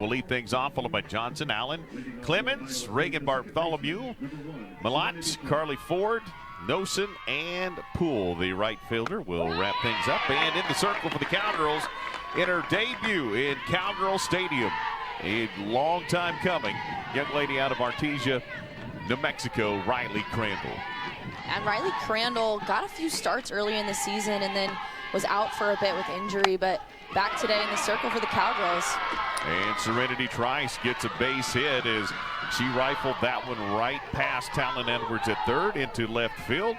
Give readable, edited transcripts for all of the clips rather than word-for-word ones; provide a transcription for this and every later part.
Will lead things off, followed by Johnson, Allen, Clemens, Reagan Bartholomew, Malott, Carly Ford, Nosen, and Poole, the right fielder, will wrap things up. And in the circle for the Cowgirls in her debut in Cowgirl Stadium. A long time coming. Young lady out of Artesia, New Mexico, Riley Crandall. And Riley Crandall got a few starts early in the season and then was out for a bit with injury, but back today in the circle for the Cowgirls. And Serenity Trice gets a base hit as she rifled that one right past Talon Edwards at third into left field.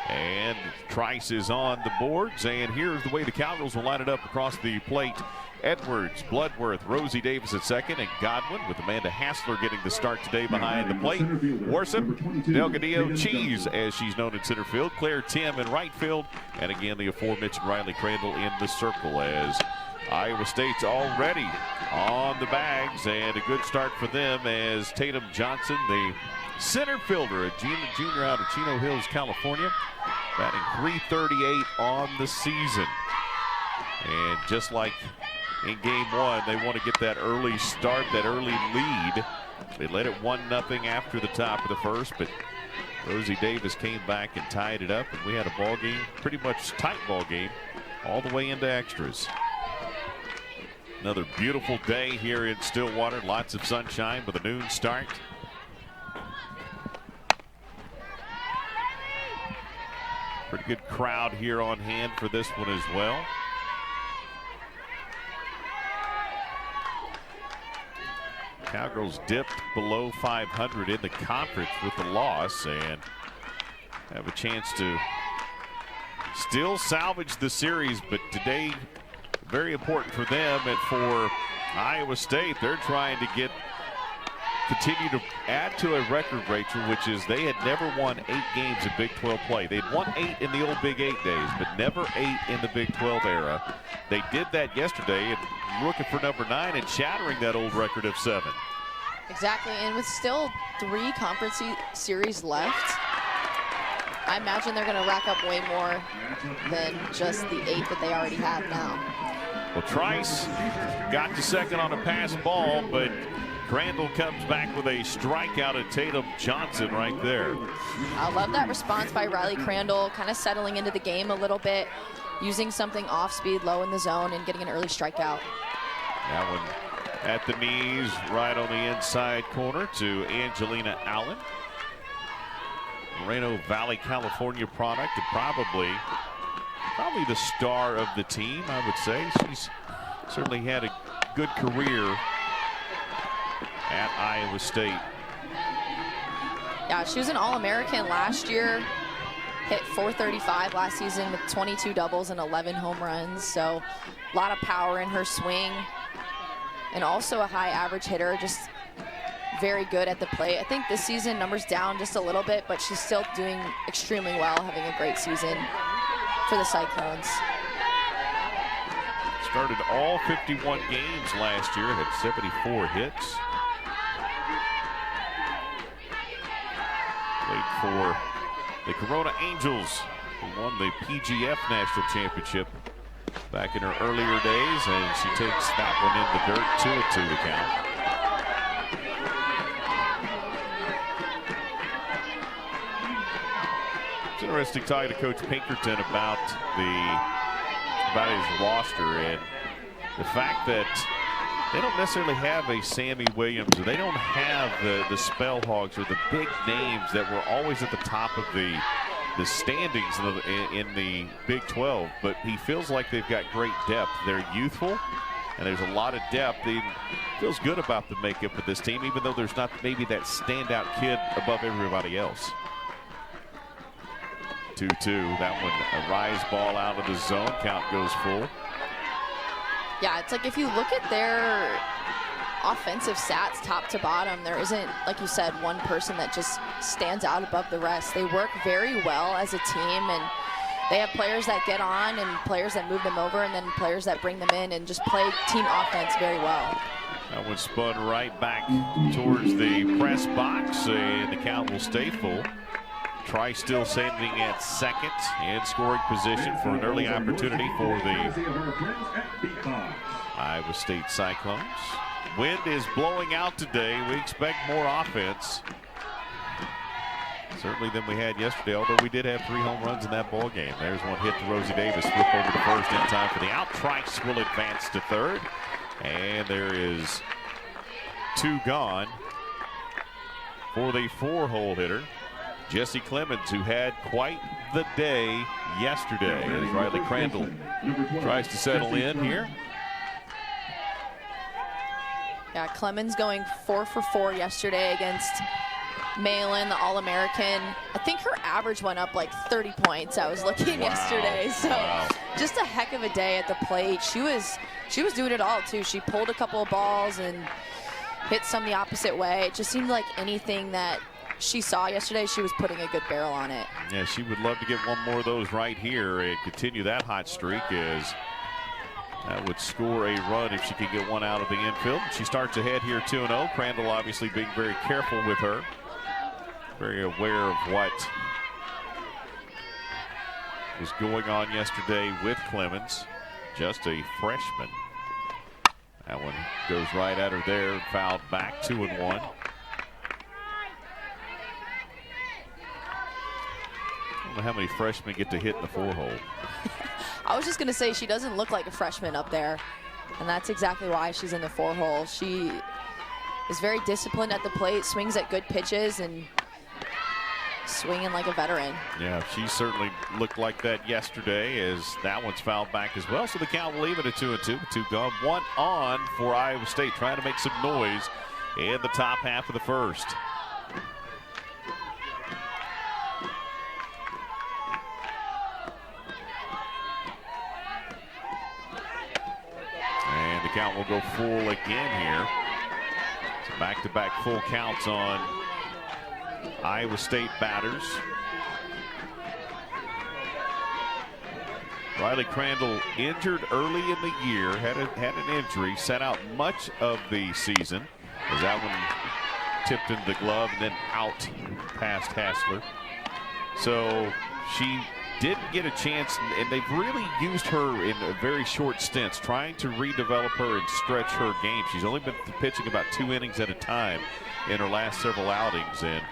And Trice is on the boards, and here's the way the Cowgirls will line it up across the plate. Edwards, Bloodworth, Rosie Davis at second, and Godwin with Amanda Hassler getting the start today behind the plate. Worship, Delgadillo, Cheese, as she's known in center field, Claire Tim in right field, and again the aforementioned Riley Crandall in the circle as Iowa State's already on the bags, and a good start for them as Tatum Johnson, the center fielder, a junior out of Chino Hills, California, batting .338 on the season. And just like in game one, they want to get that early start, that early lead. They led it 1-0 after the top of the first, but Rosie Davis came back and tied it up, and we had a ball game, pretty much tight ball game, all the way into extras. Another beautiful day here in Stillwater, lots of sunshine with a noon start. Pretty good crowd here on hand for this one as well. Cowgirls dipped below 500 in the conference with the loss and have a chance to still salvage the series, but today very important for them and for Iowa State. They're trying to continue to add to a record, Rachel, which is they had never won 8 games in Big 12 play. They'd won 8 in the old Big 8 days, but never 8 in the Big 12 era. They did that yesterday and looking for number 9 and shattering that old record of 7. Exactly, and with still 3 conference series left, I imagine they're going to rack up way more than just the 8 that they already have now. Well, Trice got to second on a pass ball, but Crandall comes back with a strikeout at Tatum Johnson right there. I love that response by Riley Crandall, kind of settling into the game a little bit, using something off speed, low in the zone, and getting an early strikeout. That one at the knees, right on the inside corner to Angelina Allen. Moreno Valley, California product, and probably the star of the team, I would say. She's certainly had a good career at Iowa State. Yeah, she was an All-American last year, hit .435 last season with 22 doubles and 11 home runs, so a lot of power in her swing, and also a high average hitter, just very good at the plate. I think this season numbers down just a little bit, but she's still doing extremely well, having a great season for the Cyclones. Started all 51 games last year, had 74 hits. Played for the Corona Angels, who won the PGF National Championship back in her earlier days, and she takes that one in the dirt, 2-2 the count. It's interesting talking to Coach Pinkerton about his roster and the fact that they don't necessarily have a Sammy Williams, or they don't have the Spell Hogs or the big names that were always at the top of the standings in the Big 12, but he feels like they've got great depth. They're youthful, and there's a lot of depth. He feels good about the makeup of this team, even though there's not maybe that standout kid above everybody else. 2-2, that one a rise ball out of the zone, count goes full. Yeah, it's like if you look at their offensive stats top to bottom, there isn't, like you said, one person that just stands out above the rest. They work very well as a team, and they have players that get on and players that move them over, and then players that bring them in and just play team offense very well. That one spun right back towards the press box, and the count will stay full. Trice still standing at second in scoring position for an early opportunity for the Iowa State Cyclones. Wind is blowing out today. We expect more offense. Certainly than we had yesterday, although we did have 3 home runs in that ball game. There's one hit to Rosie Davis. Flip over to first in time for the out. Trice will advance to third. And there is 2 gone for the 4-hole hitter, Jesse Clemens, who had quite the day yesterday. As Riley Crandall tries to settle in here. Yeah, Clemens going 4 for 4 yesterday against Malin, the All-American. I think her average went up like 30 points. I was looking yesterday. So just a heck of a day at the plate. She was doing it all too. She pulled a couple of balls and hit some the opposite way. It just seemed like anything that she saw yesterday, she was putting a good barrel on it. Yeah, she would love to get one more of those right here and continue that hot streak, as that would score a run if she could get one out of the infield. She starts ahead here 2-0. Crandall obviously being very careful with her. Very aware of what was going on yesterday with Clemens. Just a freshman. That one goes right at her there, fouled back, 2-1. I don't know how many freshmen get to hit in the 4-hole. I was just going to say, she doesn't look like a freshman up there, and that's exactly why she's in the 4-hole. She is very disciplined at the plate, swings at good pitches, and swinging like a veteran. Yeah, she certainly looked like that yesterday, as that one's fouled back as well. So the count will leave it at 2-2. 2 gone. 1 on for Iowa State, trying to make some noise in the top half of the first. And the count will go full again here. So back-to-back full counts on Iowa State batters. Riley Crandall injured early in the year, had an injury, sat out much of the season, as that one tipped into the glove and then out past Hassler. So she didn't get a chance, and they've really used her in very short stints, trying to redevelop her and stretch her game. She's only been pitching about 2 innings at a time in her last several outings, and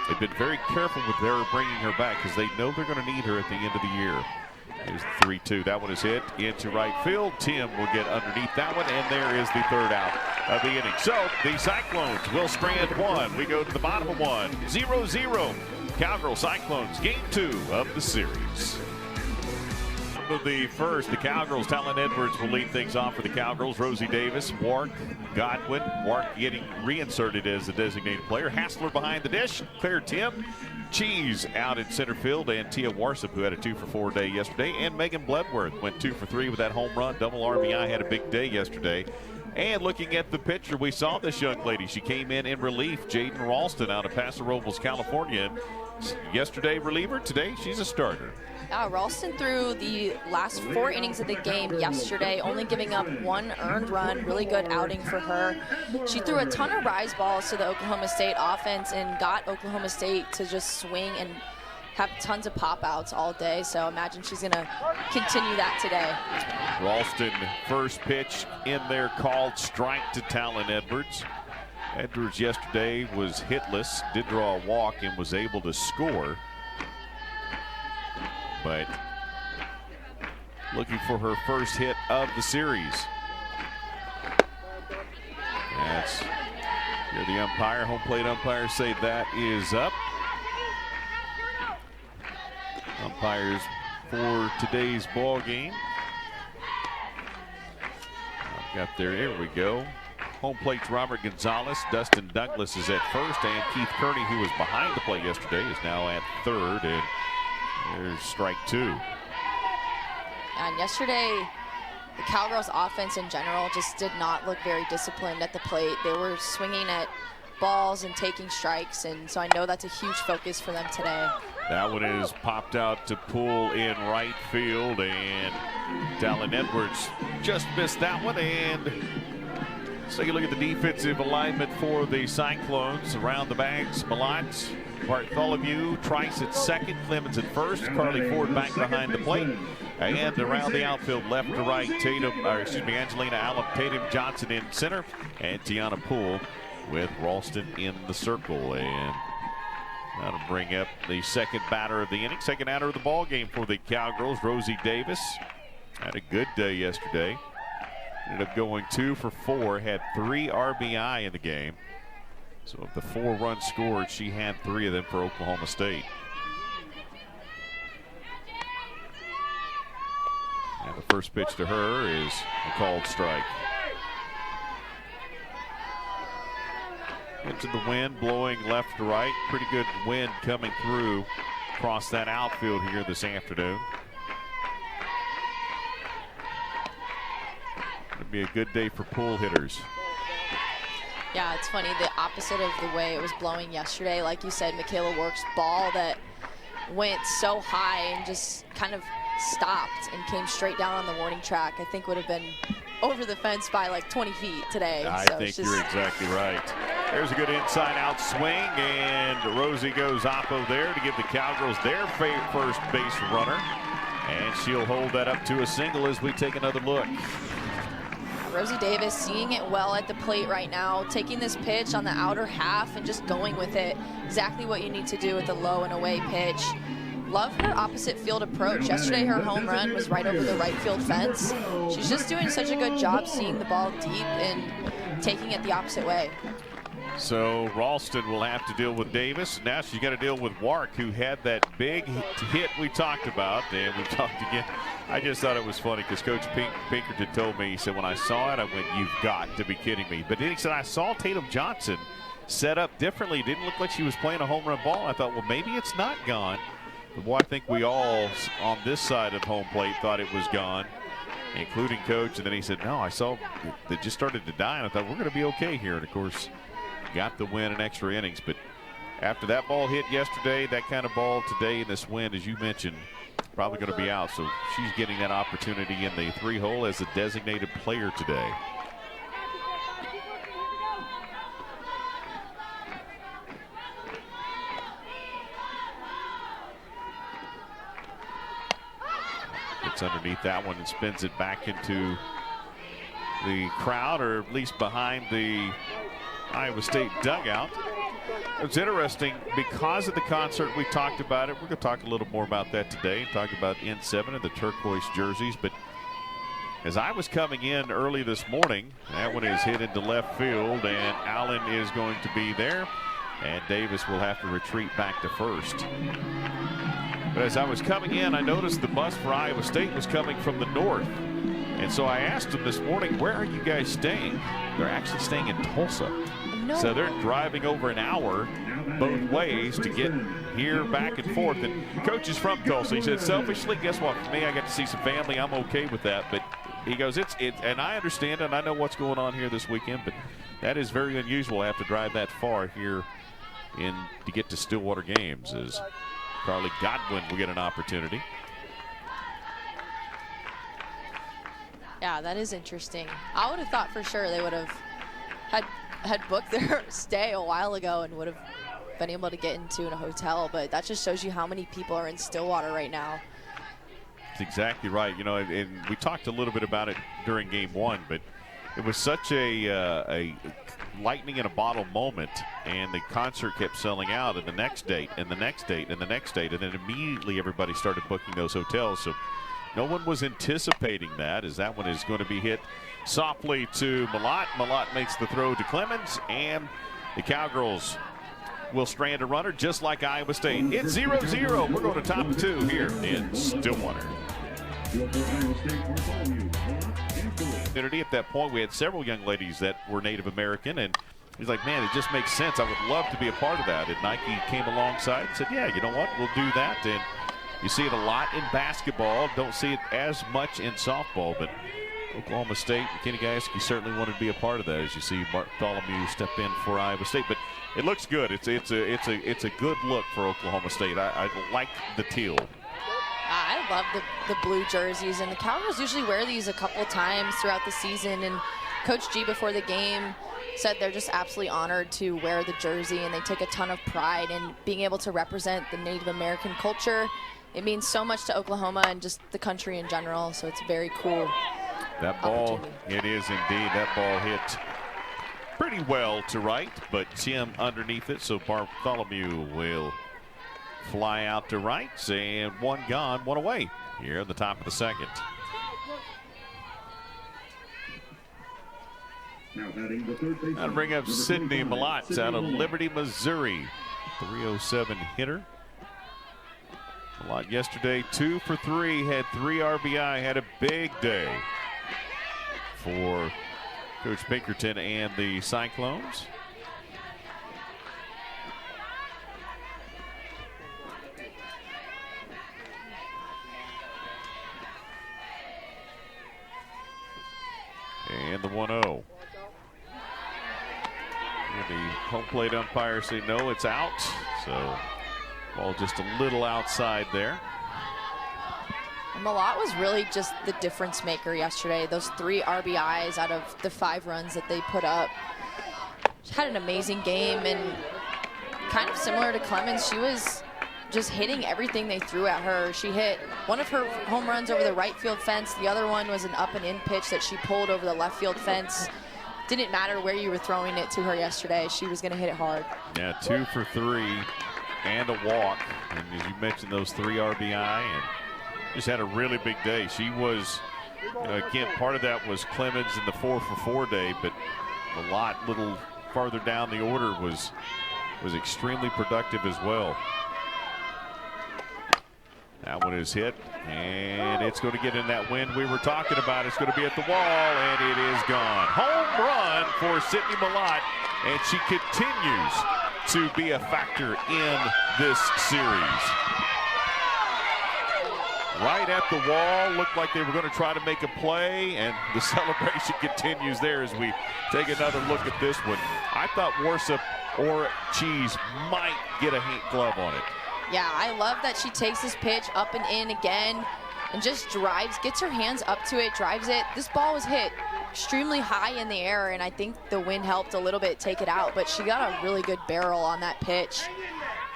they've been very careful with her bringing her back because they know they're going to need her at the end of the year. Here's 3-2. That one is hit into right field. Tim will get underneath that one, and there is the 3rd out of the inning. So the Cyclones will strand 1. We go to the bottom of 1. 0-0. Cowgirl Cyclones, game 2 of the series. Of the first, the Cowgirls, Talon Edwards will lead things off for the Cowgirls. Rosie Davis, Wark, Godwin. Wark getting reinserted as the designated player. Hassler behind the dish. Claire Tim. Cheese out in center field, and Tia Warsop, who had a 2-for-4 day yesterday, and Megan Bledworth went 2 for 3 with that home run. Double RBI, had a big day yesterday. And looking at the picture, we saw this young lady. She came in relief, Jaden Ralston out of Paso Robles, California. Yesterday reliever, today she's a starter. Ralston threw the last 4 innings of the game yesterday, only giving up 1 earned run. Really good outing for her. She threw a ton of rise balls to the Oklahoma State offense and got Oklahoma State to just swing and have tons of pop outs all day. So imagine she's going to continue that today. Ralston, first pitch in there, called strike to Talon Edwards. Edwards yesterday was hitless, did draw a walk, and was able to score. But looking for her first hit of the series. That's here the umpire, home plate umpires say that is up. Umpires for today's ball game. I've got there we go. Home plate's Robert Gonzalez. Dustin Douglas is at first, and Keith Kearney, who was behind the plate yesterday, is now at third. And there's strike 2. And yesterday, the Cowgirls offense in general just did not look very disciplined at the plate. They were swinging at balls and taking strikes, and so I know that's a huge focus for them today. That one is popped out to pull in right field, and Talon Edwards just missed that one. And let's take a look at the defensive alignment for the Cyclones. Around the bags, Malott, Bartholomew, Trice at second, Clemens at first, Carly Ford back behind the plate. And around the outfield, left to right, Angelina Allen, Tatum Johnson in center, and Tiana Poole with Ralston in the circle. And that'll bring up the second batter of the inning, second batter of the ball game for the Cowgirls. Rosie Davis had a good day yesterday. Ended up going 2 for 4, had 3 RBI in the game. So of the 4 runs scored, she had 3 of them for Oklahoma State. And the first pitch to her is a called strike. Into the wind, blowing left to right. Pretty good wind coming through across that outfield here this afternoon. It'll be a good day for pool hitters. Yeah, it's funny, the opposite of the way it was blowing yesterday. Like you said, Michaela Work's ball that went so high and just kind of stopped and came straight down on the warning track, I think would have been over the fence by like 20 feet today. I think you're exactly right. There's a good inside-out swing, and Rosie goes oppo there to give the Cowgirls their first base runner. And she'll hold that up to a single as we take another look. Rosie Davis seeing it well at the plate right now, taking this pitch on the outer half and just going with it. Exactly what you need to do with a low and away pitch. Love her opposite field approach. Yesterday her home run was right over the right field fence. She's just doing such a good job seeing the ball deep and taking it the opposite way. So Ralston will have to deal with Davis. Now she's got to deal with Wark, who had that big hit we talked about. And we talked again. I just thought it was funny because Coach Pinkerton told me, he said, when I saw it, I went, you've got to be kidding me. But then he said, I saw Tatum Johnson set up differently. Didn't look like she was playing a home run ball. I thought, well, maybe it's not gone. But boy, I think we all on this side of home plate thought it was gone, including Coach. And then he said, no, I saw it just started to die. And I thought, we're going to be okay here. And, of course, got the win in extra innings. But after that ball hit yesterday, that kind of ball today in this wind, as you mentioned, probably going to be out. So she's getting that opportunity in the 3-hole as a designated player today. Gets underneath that one and spins it back into the crowd, or at least behind the Iowa State dugout. It's interesting because of the concert we talked about it. We're going to talk a little more about that today. Talk about N7 and the turquoise jerseys. But as I was coming in early this morning, that one is hit into left field, and Allen is going to be there, and Davis will have to retreat back to first. But as I was coming in, I noticed the bus for Iowa State was coming from the north. And so I asked them this morning, where are you guys staying? They're actually staying in Tulsa. No. So they're driving over an hour both ways to get here back and forth. And Coach is from Tulsa. He said, selfishly, guess what? For me, I got to see some family. I'm okay with that. But he goes, and I understand and I know what's going on here this weekend, but that is very unusual to have to drive that far here to get to Stillwater games. As Carly Godwin will get an opportunity. Yeah, that is interesting. I would have thought for sure they would have had booked their stay a while ago and would have been able to get into a hotel, but that just shows you how many people are in Stillwater right now. That's exactly right. You know, and we talked a little bit about it during game one, but it was such a lightning in a bottle moment, and the concert kept selling out, and the next date, and the next date, and the next date, and then immediately everybody started booking those hotels. So no one was anticipating that, as that one is going to be hit softly to Malott. Malott makes the throw to Clemens, and the Cowgirls will strand a runner just like Iowa State. It's 0-0. We're going to top of 2 here in Stillwater. At that point, we had several young ladies that were Native American, and he's like, man, it just makes sense. I would love to be a part of that. And Nike came alongside and said, yeah, you know what, we'll do that. And you see it a lot in basketball. Don't see it as much in softball, but Oklahoma State, Kenny Gajewski certainly wanted to be a part of that, as you see Bartholomew step in for Iowa State. But it looks good. It's a good look for Oklahoma State. I like the teal. I love the blue jerseys, and the Cowgirls usually wear these a couple times throughout the season. And Coach G before the game said they're just absolutely honored to wear the jersey, and they take a ton of pride in being able to represent the Native American culture it means so much to Oklahoma and just the country in general. So it's very cool. That ball, it is indeed. That ball hit pretty well to right, but Tim underneath it. So Bartholomew will fly out to right, and one gone, one away here at the top of the second. I'll bring up Sydney Malott out of Liberty, Missouri. 307 hitter. Malott yesterday 2 for 3, had 3 RBI, had a big day for Coach Pinkerton and the Cyclones. And the 1-0. The home plate umpire say no, it's out. So ball just a little outside there. Malott was really just the difference maker yesterday. Those 3 RBIs out of the 5 runs that they put up. She had an amazing game, and kind of similar to Clemens, she was just hitting everything they threw at her. She hit one of her home runs over the right field fence. The other one was an up and in pitch that she pulled over the left field fence. Didn't matter where you were throwing it to her yesterday. She was going to hit it hard. Yeah, 2 for 3 and a walk. And as you mentioned, those 3 RBI, and just had a really big day. She was, again, part of that was Clemens in the 4 for 4 day, but Malott, little farther down the order, was extremely productive as well. That one is hit, and it's going to get in that wind we were talking about. It's going to be at the wall, and it is gone. Home run for Sydney Malott, and she continues to be a factor in this series. Right at the wall, looked like they were going to try to make a play, and the celebration continues there as we take another look at this one. I thought Worsup or Cheese might get a glove on it. Yeah, I love that she takes this pitch up and in again and just drives, gets her hands up to it, drives it. This ball was hit extremely high in the air, and I think the wind helped a little bit take it out, but she got a really good barrel on that pitch.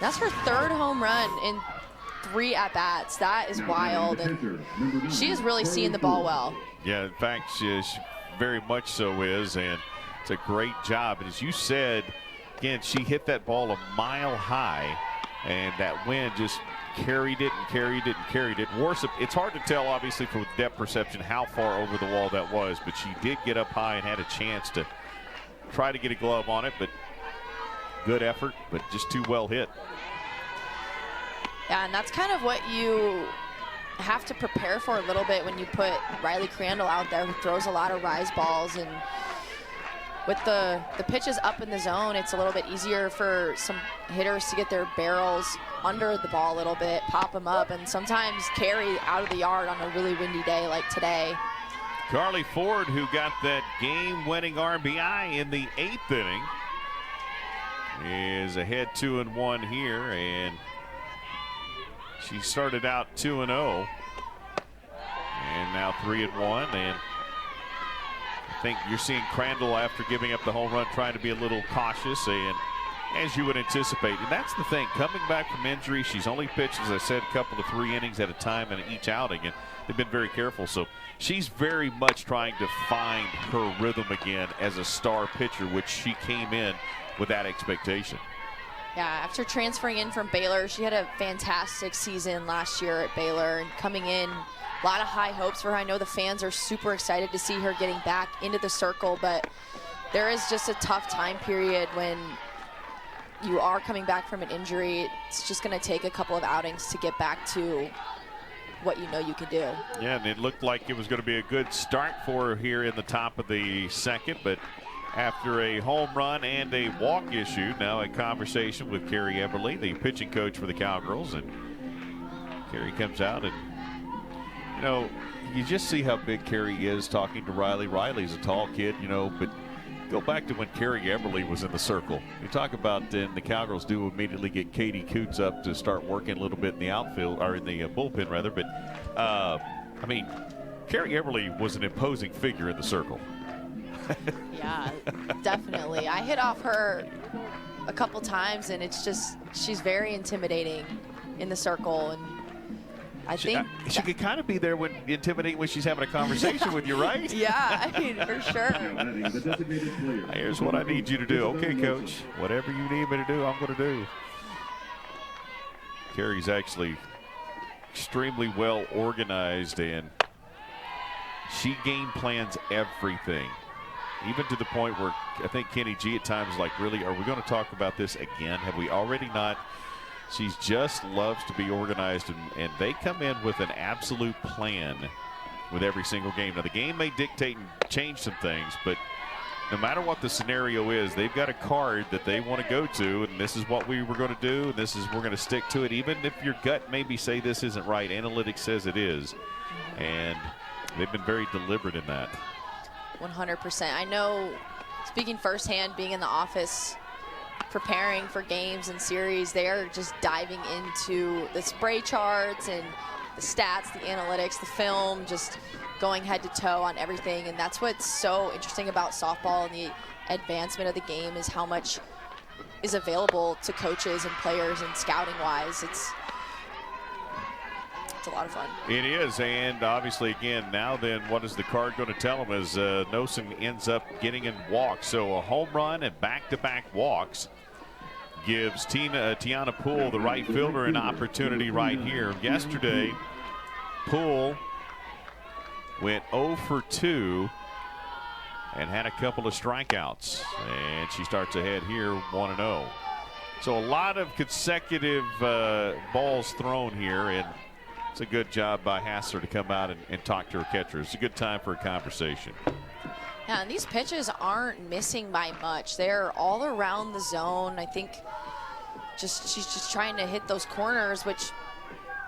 That's her 3rd home run in 3 at-bats. That is wild, and she is really seeing the ball well. Yeah, in fact, she very much so is, and it's a great job. And as you said, again, she hit that ball a mile high, and that wind just carried it and carried it and carried it. Worsup, it's hard to tell, obviously, from depth perception how far over the wall that was, but she did get up high and had a chance to try to get a glove on it, but good effort, but just too well hit. Yeah, and that's kind of what you have to prepare for a little bit when you put Riley Crandall out there, who throws a lot of rise balls, and with the pitches up in the zone, it's a little bit easier for some hitters to get their barrels under the ball a little bit, pop them up, and sometimes carry out of the yard on a really windy day like today. Carly Ford, who got that game-winning RBI in the 8th inning, is ahead 2-1 here, and she started out 2-0, and now 3-1, and I think you're seeing Crandall, after giving up the home run, trying to be a little cautious, and as you would anticipate. And that's the thing, coming back from injury, she's only pitched, as I said, a couple of 3 innings at a time in each outing, and they've been very careful. So she's very much trying to find her rhythm again as a star pitcher, which she came in with that expectation. Yeah, after transferring in from Baylor, she had a fantastic season last year at Baylor, and coming in, a lot of high hopes for her. I know the fans are super excited to see her getting back into the circle, but there is just a tough time period when you are coming back from an injury. It's just going to take a couple of outings to get back to what you know you can do. Yeah, and it looked like it was going to be a good start for her here in the top of the second, but after a home run and a walk issue, now a conversation with Carrie Eberly, the pitching coach for the Cowgirls, and Carrie comes out, and you know, you just see how big Carrie is talking to Riley. Riley's a tall kid, you know, but go back to when Carrie Eberly was in the circle. You talk about, and the Cowgirls do immediately get Katie Coots up to start working a little bit in the outfield, or in the bullpen rather, but I mean, Carrie Eberly was an imposing figure in the circle. Yeah, definitely. I hit off her a couple times, and it's just, she's very intimidating in the circle, and I think she could kind of be there when intimidating when she's having a conversation with you, right? Yeah, I mean, for sure. Here's what I need you to do. Okay, coach, whatever you need me to do, I'm going to do. Carrie's actually extremely well organized, and she game plans everything, even to the point where I think Kenny G at times is like, really, are we going to talk about this again? Have we already not? She just loves to be organized, and they come in with an absolute plan with every single game. Now, the game may dictate and change some things, but no matter what the scenario is, they've got a card that they want to go to, and this is what we were going to do, and this is we're going to stick to it. Even if your gut maybe say this isn't right, analytics says it is, and they've been very deliberate in that. 100%. I know, speaking firsthand, being in the office, preparing for games and series, they are just diving into the spray charts and the stats, the analytics, the film, just going head to toe on everything. And that's what's so interesting about softball and the advancement of the game, is how much is available to coaches and players and scouting wise. It's a lot of fun. It is, and obviously, again, now then, what is the card going to tell them as Nosen ends up getting in walks. So a home run and back-to-back walks gives Tiana Poole, the right fielder, an opportunity right here. Yesterday, Poole went 0 for 2 and had a couple of strikeouts, and she starts ahead here 1-0. So a lot of consecutive balls thrown here, and it's a good job by Hassler to come out and talk to her catcher. It's a good time for a conversation. Yeah, and these pitches aren't missing by much. They're all around the zone. I think she's just trying to hit those corners, which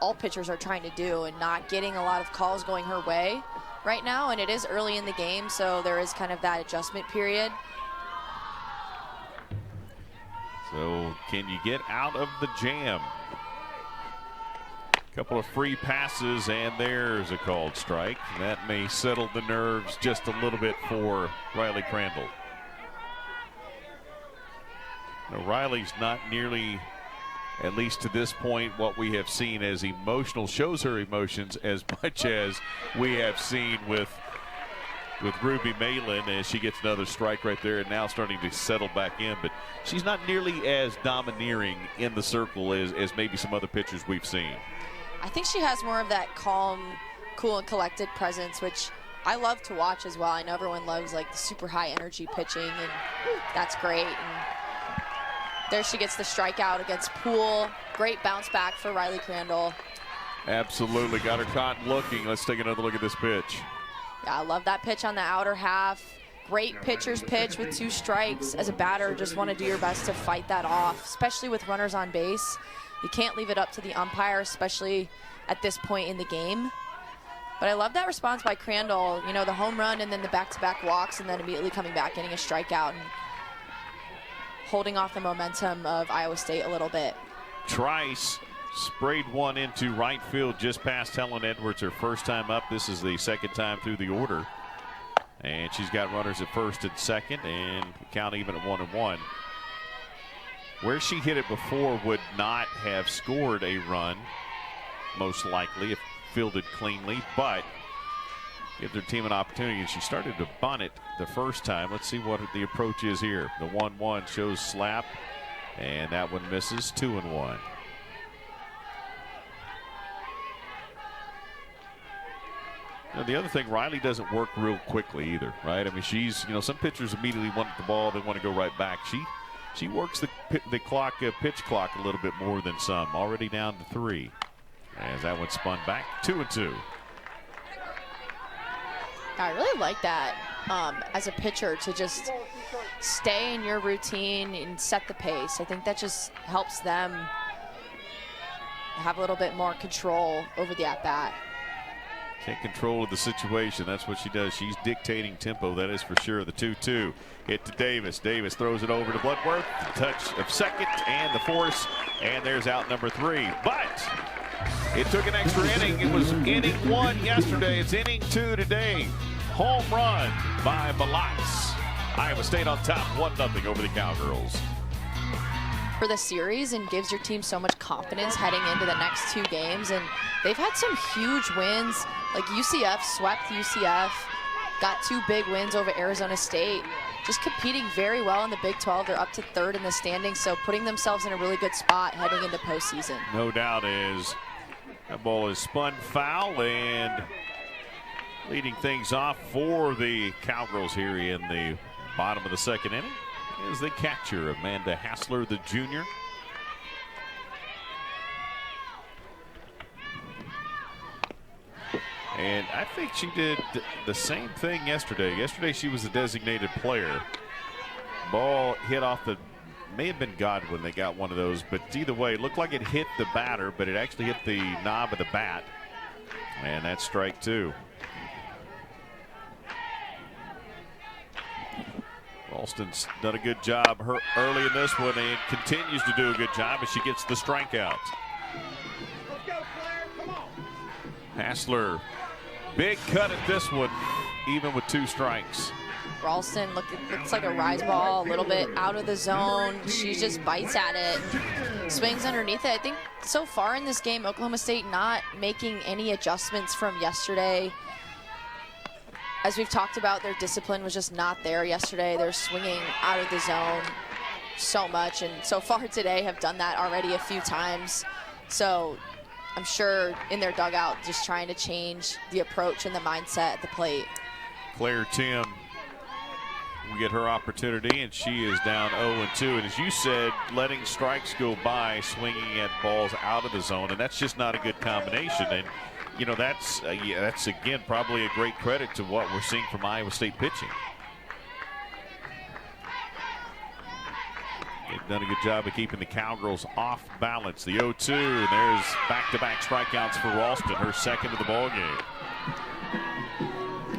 all pitchers are trying to do, and not getting a lot of calls going her way right now. And it is early in the game, so there is kind of that adjustment period. So can you get out of the jam? Couple of free passes, and there's a called strike. That may settle the nerves just a little bit for Riley Crandall. Now, Riley's not nearly, at least to this point, what we have seen as emotional, shows her emotions as much as we have seen with Ruby Malin, as she gets another strike right there and now starting to settle back in. But she's not nearly as domineering in the circle as maybe some other pitchers we've seen. I think she has more of that calm, cool, and collected presence, which I love to watch as well. I know everyone loves like the super high energy pitching, and that's great. And there she gets the strikeout against Poole. Great bounce back for Riley Crandall. Absolutely, got her caught looking. Let's take another look at this pitch. Yeah, I love that pitch on the outer half. Great pitcher's pitch with 2 strikes. As a batter, just want to do your best to fight that off, especially with runners on base. You can't leave it up to the umpire, especially at this point in the game. But I love that response by Crandall. You know, the home run and then the back-to-back walks, and then immediately coming back, getting a strikeout and holding off the momentum of Iowa State a little bit. Trice sprayed one into right field just past Helen Edwards, her first time up. This is the second time through the order. And she's got runners at first and second, and count even at 1-1. Where she hit it before would not have scored a run, most likely, if fielded cleanly, but give their team an opportunity. And she started to bunt it the first time. Let's see what the approach is here. The 1-1 shows slap, and that one misses. 2-1. Now, the other thing, Riley doesn't work real quickly either, right? I mean, she's, you know, some pitchers immediately want the ball, they want to go right back. She works the clock, pitch clock a little bit more than some. Already down to 3. As that one spun back, 2-2. I really like that as a pitcher, to just stay in your routine and set the pace. I think that just helps them have a little bit more control over the at-bat. Take control of the situation. That's what she does. She's dictating tempo, that is for sure. The 2-2 hit to Davis. Davis throws it over to Bloodworth. Touch of second and the force, and there's out number 3. But it took an extra inning. It was inning 1 yesterday. It's inning 2 today. Home run by Malatz. Iowa State on top, 1-0 over the Cowgirls. for the series and gives your team so much confidence heading into the next 2 games. And they've had some huge wins, like UCF swept UCF, got 2 big wins over Arizona State, just competing very well in the Big 12. They're up to 3rd in the standings, so putting themselves in a really good spot heading into postseason. No doubt is that ball is spun foul, and leading things off for the Cowgirls here in the bottom of the 2nd inning is the catcher, Amanda Hassler, the junior. And I think she did the same thing yesterday. Yesterday she was a designated player. Ball hit off the, may have been Godwin, they got one of those, but either way, it looked like it hit the batter, but it actually hit the knob of the bat. And that's strike 2. Ralston's done a good job early in this one and continues to do a good job as she gets the strikeout. Hassler, big cut at this one, even with 2 strikes. Ralston looks like a rise ball, a little bit out of the zone. She just bites at it, swings underneath it. I think so far in this game, Oklahoma State not making any adjustments from yesterday. As we've talked about, their discipline was just not there yesterday. They're swinging out of the zone so much, and so far today have done that already a few times. So I'm sure in their dugout just trying to change the approach and the mindset at the plate. Claire Tim will get her opportunity, and she is down 0-2. And as you said, letting strikes go by, swinging at balls out of the zone, and that's just not a good combination. And you know, that's again probably a great credit to what we're seeing from Iowa State pitching. They've done a good job of keeping the Cowgirls off balance. The 0-2, and there's back-to-back strikeouts for Ralston, her 2nd of the ball game.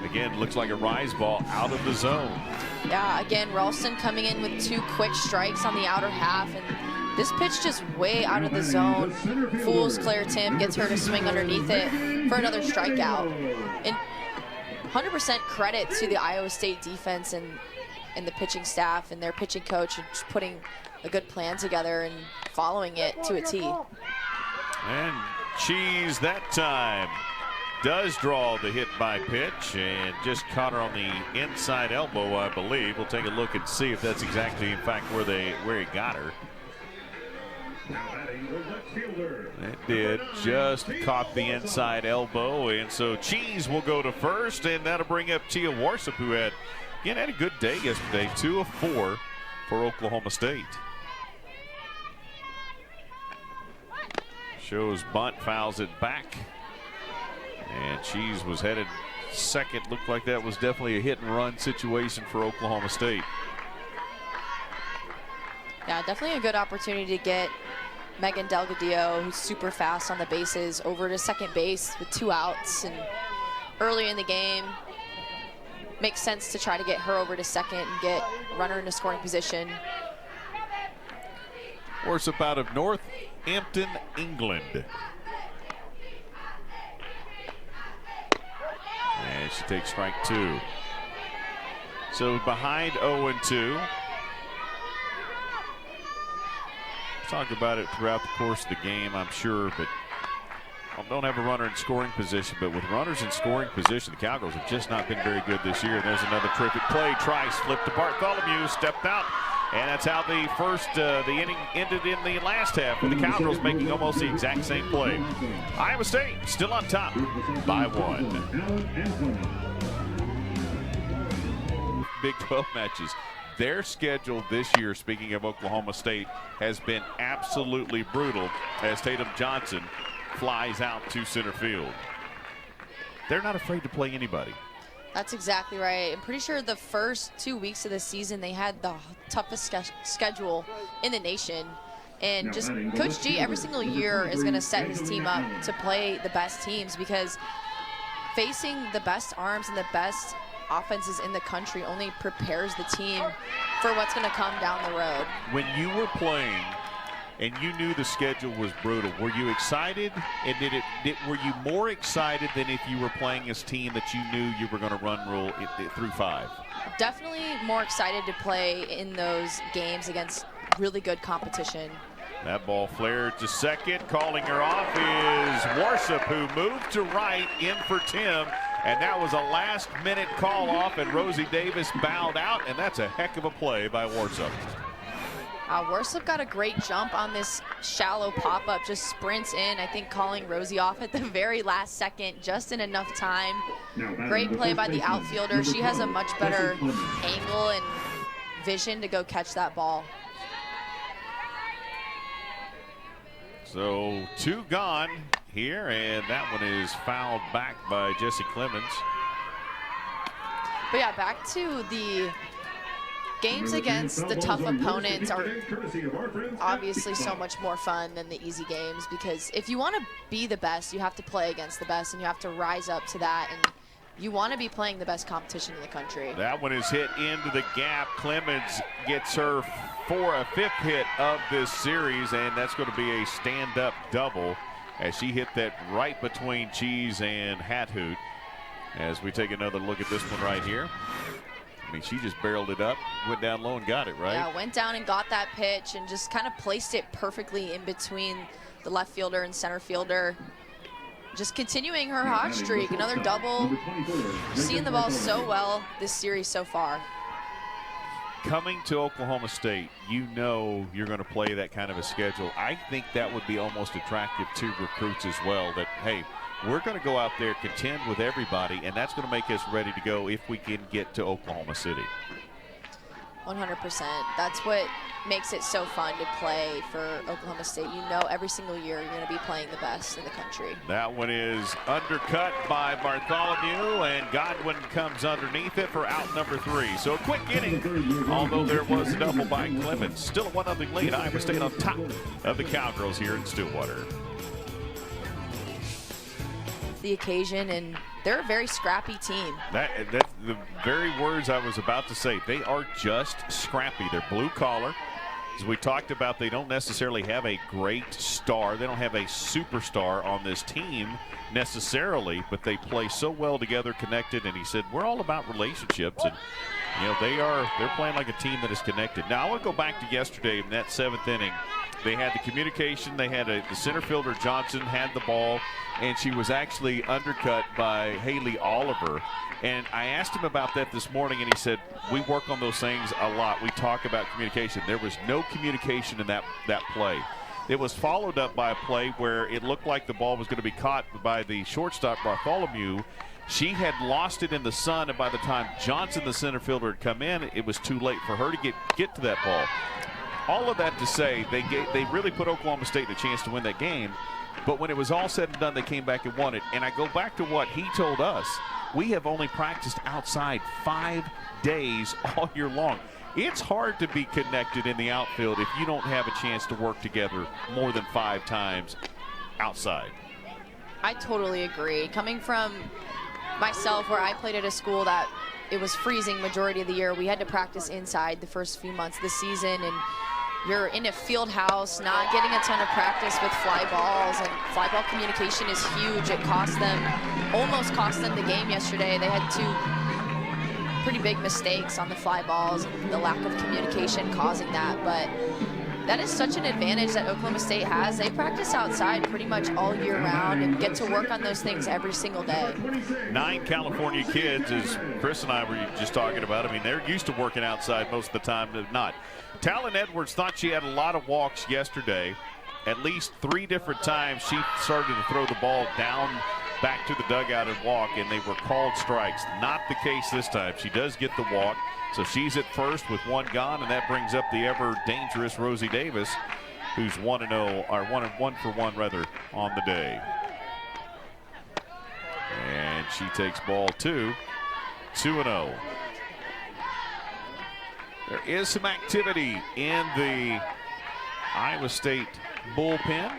Again, looks like a rise ball out of the zone. Yeah, again, Ralston coming in with 2 quick strikes on the outer half, and this pitch just way out of the zone. Fools Claire Tim, gets her to swing underneath it for another strikeout. And 100% credit to the Iowa State defense and the pitching staff and their pitching coach, and just putting a good plan together and following it to a T. And Cheese that time does draw the hit by pitch and just caught her on the inside elbow, I believe. We'll take a look and see if that's exactly, in fact, where he got her. It did, just caught the inside elbow, and so Cheese will go to first, and that'll bring up Tia Warsup, who had a good day yesterday, 2 of 4 for Oklahoma State. Shows bunt, fouls it back, and Cheese was headed second. Looked like that was definitely a hit and run situation for Oklahoma State. Yeah, definitely a good opportunity to get Megan Delgadillo, who's super fast on the bases, over to second base with 2 outs. And early in the game, makes sense to try to get her over to second and get runner into scoring position. Warsup out of Northampton, England. And she takes strike 2. So behind 0-2. Talked about it throughout the course of the game, I'm sure, but don't have a runner in scoring position. But with runners in scoring position, the Cowgirls have just not been very good this year. And there's another terrific play. Trice flipped to Bartholomew, stepped out, and that's how the inning ended in the last half, with the Cowgirls making almost the exact same play. Iowa State still on top by 1. Big 12 matches. Their schedule this year, speaking of Oklahoma State, has been absolutely brutal as Tatum Johnson flies out to center field. They're not afraid to play anybody. That's exactly right. I'm pretty sure the first 2 weeks of the season they had the toughest schedule in the nation. And just Coach G every single year is going to set his team up to play the best teams, because facing the best arms and the best offenses in the country only prepares the team for what's going to come down the road. When you were playing and you knew the schedule was brutal, were you excited? And were you more excited than if you were playing this team that you knew you were going to run rule through 5? Definitely more excited to play in those games against really good competition. That ball flared to second. Calling her off is Warsup, who moved to right in for Tim. And that was a last-minute call-off, and Rosie Davis bowed out, and that's a heck of a play by Warsup. Warsup got a great jump on this shallow pop-up, just sprints in, I think calling Rosie off at the very last second, just in enough time. Great play by the outfielder. She has a much better angle and vision to go catch that ball. So 2 gone here, and that one is fouled back by Jessie Clemens. But yeah, back to the games against the tough opponents are obviously so much more fun than the easy games, because if you want to be the best, you have to play against the best, and you have to rise up to that, and you want to be playing the best competition in the country. That one is hit into the gap. Clemens gets her for a 5th hit of this series, and that's going to be a stand-up double as she hit that right between Cheese and Hathoot. As we take another look at this one right here. I mean, she just barreled it up, went down low and got it, right? Yeah, went down and got that pitch and just kind of placed it perfectly in between the left fielder and center fielder. Just continuing her hot streak, another double. Seeing the ball so well this series so far. Coming to Oklahoma State, you know you're going to play that kind of a schedule. I think that would be almost attractive to recruits as well, that, hey, we're going to go out there, contend with everybody, and that's going to make us ready to go if we can get to Oklahoma City. 100%. That's what makes it so fun to play for Oklahoma State. You know every single year you're going to be playing the best in the country. That one is undercut by Bartholomew, and Godwin comes underneath it for out number 3. So a quick inning, although there was a double by Clemens. Still a 1-0 lead. Iowa State on top of the Cowgirls here in Stillwater. The occasion, and they're a very scrappy team. That's the very words I was about to say. They are just scrappy. They're blue collar. As we talked about, they don't necessarily have a great star. They don't have a superstar on this team necessarily, but they play so well together, connected. And he said, we're all about relationships. And, you know, they're playing like a team that is connected. Now, I want to go back to yesterday in that 7th inning. They had the communication. They had the center fielder, Johnson, had the ball, and she was actually undercut by Haley Oliver. And I asked him about that this morning, and he said, we work on those things a lot. We talk about communication. There was no communication in that play. It was followed up by a play where it looked like the ball was going to be caught by the shortstop, Bartholomew. She had lost it in the sun, and by the time Johnson, the center fielder, had come in, it was too late for her to get to that ball. All of that to say, they really put Oklahoma State in a chance to win that game. But when it was all said and done, they came back and won it. And I go back to what he told us. We have only practiced outside 5 days all year long. It's hard to be connected in the outfield if you don't have a chance to work together more than 5 times outside. I totally agree. Coming from myself, where I played at a school that it was freezing majority of the year, we had to practice inside the first few months of the season, and you're in a field house, not getting a ton of practice with fly balls, and fly ball communication is huge. It almost cost them the game yesterday. They had 2 pretty big mistakes on the fly balls, and the lack of communication causing that. But that is such an advantage that Oklahoma State has. They practice outside pretty much all year round and get to work on those things every single day. 9 California kids, as Chris and I were just talking about. I mean, they're used to working outside most of the time, but not. Talon Edwards thought she had a lot of walks yesterday. At least 3 different times she started to throw the ball down back to the dugout and walk, and they were called strikes. Not the case this time. She does get the walk, so she's at first with 1 gone, and that brings up the ever dangerous Rosie Davis, who's 1-0, or 1 for 1 rather, on the day. And she takes ball 2, 2-0. There is some activity in the Iowa State bullpen.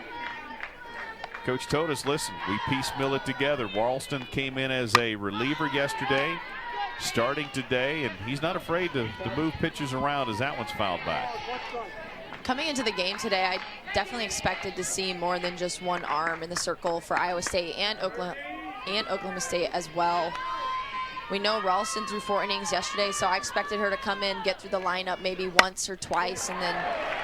Coach told us, listen, we piecemeal it together. Warlston came in as a reliever yesterday, starting today, and he's not afraid to move pitchers around as that one's fouled back. Coming into the game today, I definitely expected to see more than just 1 arm in the circle for Iowa State and Oklahoma State as well. We know Ralston threw 4 innings yesterday, so I expected her to come in, get through the lineup maybe once or twice, and then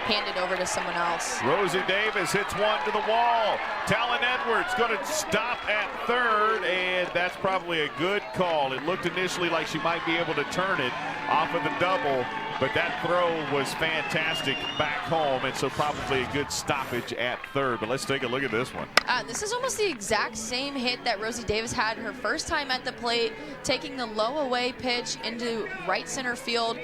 hand it over to someone else. Rosie Davis hits one to the wall. Talon Edwards going to stop at third, and that's probably a good call. It looked initially like she might be able to turn it off of the double, but that throw was fantastic back home, and so probably a good stoppage at third. But let's take a look at this one. This is almost the exact same hit that Rosie Davis had her first time at the plate, taking the low away pitch into right center field.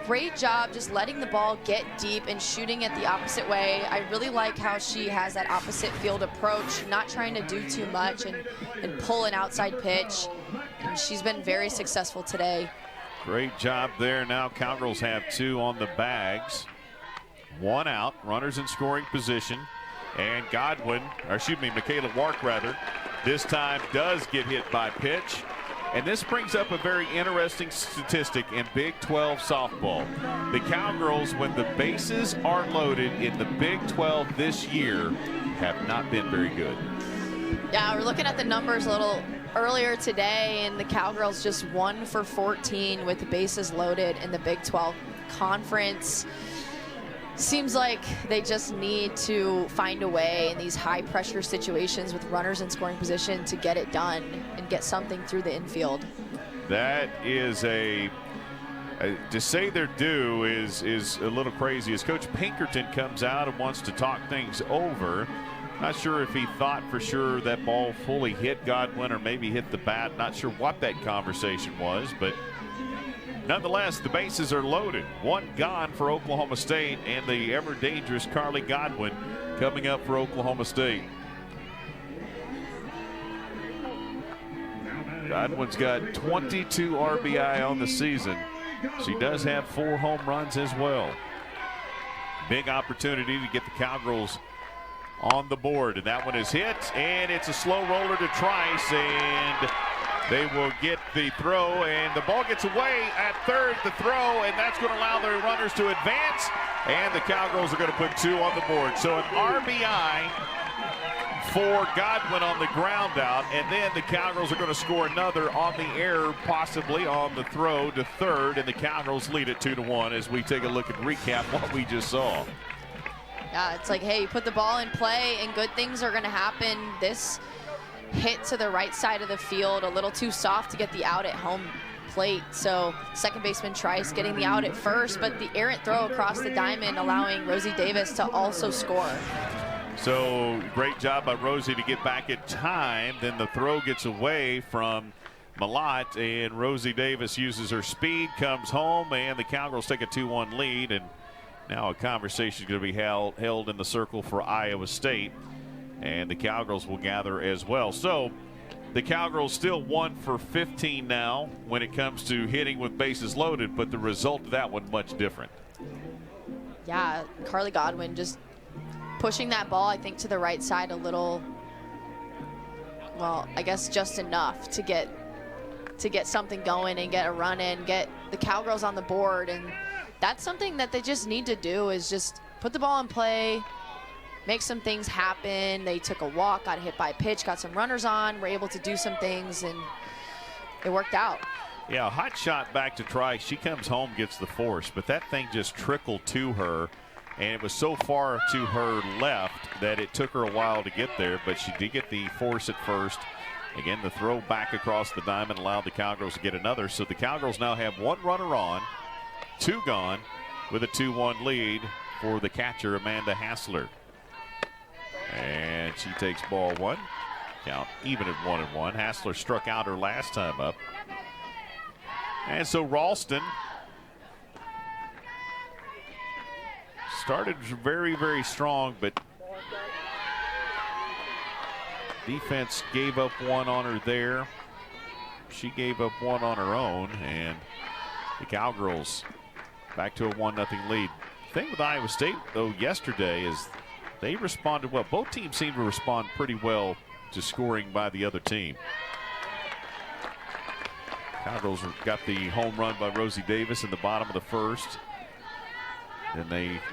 Great job just letting the ball get deep and shooting it the opposite way. I really like how she has that opposite field approach, not trying to do too much and pull an outside pitch. And she's been very successful today. Great job there. Now Cowgirls have 2 on the bags. 1 out, runners in scoring position. And Michaela Wark rather, this time does get hit by pitch. And this brings up a very interesting statistic in Big 12 softball. The Cowgirls, when the bases are loaded in the Big 12 this year, have not been very good. Yeah, we're looking at the numbers a little earlier today, and the Cowgirls just 1 for 14 with the bases loaded in the Big 12 conference. Seems like they just need to find a way in these high pressure situations with runners in scoring position to get it done and get something through the infield. That is to say they're due is a little crazy as Coach Pinkerton comes out and wants to talk things over. Not sure if he thought for sure that ball fully hit Godwin or maybe hit the bat. Not sure what that conversation was, but nonetheless, the bases are loaded. 1 gone for Oklahoma State, and the ever dangerous Carly Godwin coming up for Oklahoma State. Godwin's got 22 RBI on the season. She does have 4 home runs as well. Big opportunity to get the Cowgirls on the board, and that one is hit, and it's a slow roller to Trice, and they will get the throw, and the ball gets away at third, the throw, and that's going to allow their runners to advance, and the Cowgirls are going to put 2 on the board. So an RBI for Godwin on the ground out, and then the Cowgirls are going to score another on the air, possibly on the throw to third, and the Cowgirls lead it 2-1 as we take a look and recap what we just saw. Yeah, it's like, hey, you put the ball in play and good things are going to happen. This hit to the right side of the field, a little too soft to get the out at home plate. So second baseman Trice getting the out at first, but the errant throw across the diamond allowing Rosie Davis to also score. So great job by Rosie to get back in time. Then the throw gets away from Malott, and Rosie Davis uses her speed, comes home, and the Cowgirls take a 2-1 lead. And now a conversation is going to be held in the circle for Iowa State, and the Cowgirls will gather as well. So the Cowgirls still 1 for 15 now when it comes to hitting with bases loaded, but the result of that one much different. Yeah, Carly Godwin just pushing that ball, I think, to the right side a little, well, I guess just enough to get something going and get a run in, get the Cowgirls on the board. And that's something that they just need to do, is just put the ball in play, make some things happen. They took a walk, got hit by a pitch, got some runners on, were able to do some things, and it worked out. Yeah, a hot shot back to Trice. She comes home, gets the force, but that thing just trickled to her, and it was so far to her left that it took her a while to get there, but she did get the force at first. Again, the throw back across the diamond allowed the Cowgirls to get another. So the Cowgirls now have 1 runner on, 2 gone, with a 2-1 lead for the catcher, Amanda Hassler. And she takes ball 1. Count even at 1-1. Hassler struck out her last time up. And so Ralston started very, very strong, but defense gave up 1 on her there. She gave up 1 on her own, and the Cowgirls back to a 1-0 lead. The thing with Iowa State, though, yesterday is they responded well. Both teams seemed to respond pretty well to scoring by the other team. Cowgirls got the home run by Rosie Davis in the bottom of the first. And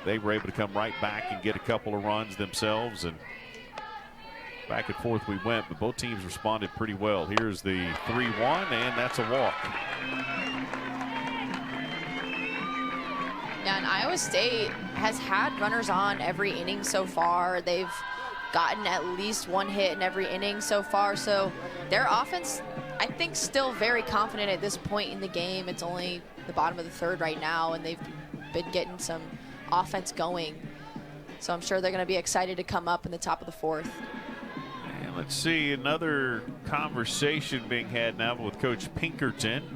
they were able to come right back and get a couple of runs themselves, and back and forth we went, but both teams responded pretty well. Here's the 3-1, and that's a walk. Yeah, and Iowa Iowa State has had runners on every inning so far. They've gotten at least one hit in every inning so far. So their offense, I think, still very confident at this point in the game. It's only the bottom of the third right now, and they've been getting some offense going. So I'm sure they're going to be excited to come up in the top of the fourth. And let's see, another conversation being had now with Coach Pinkerton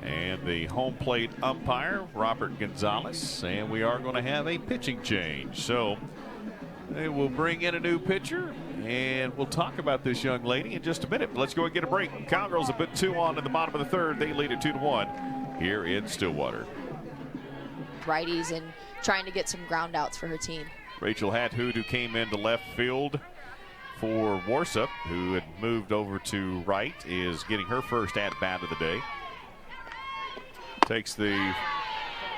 and the home plate umpire, Robert Gonzalez. And we are going to have a pitching change. So they will bring in a new pitcher, and we'll talk about this young lady in just a minute. Let's go and get a break. Cowgirls have put 2 on in the bottom of the third. They lead it 2-1 here in Stillwater. Righties and trying to get some ground outs for her team. Rachel Hathood, who came into left field for Warsup, who had moved over to right, is getting her first at-bat of the day. Takes the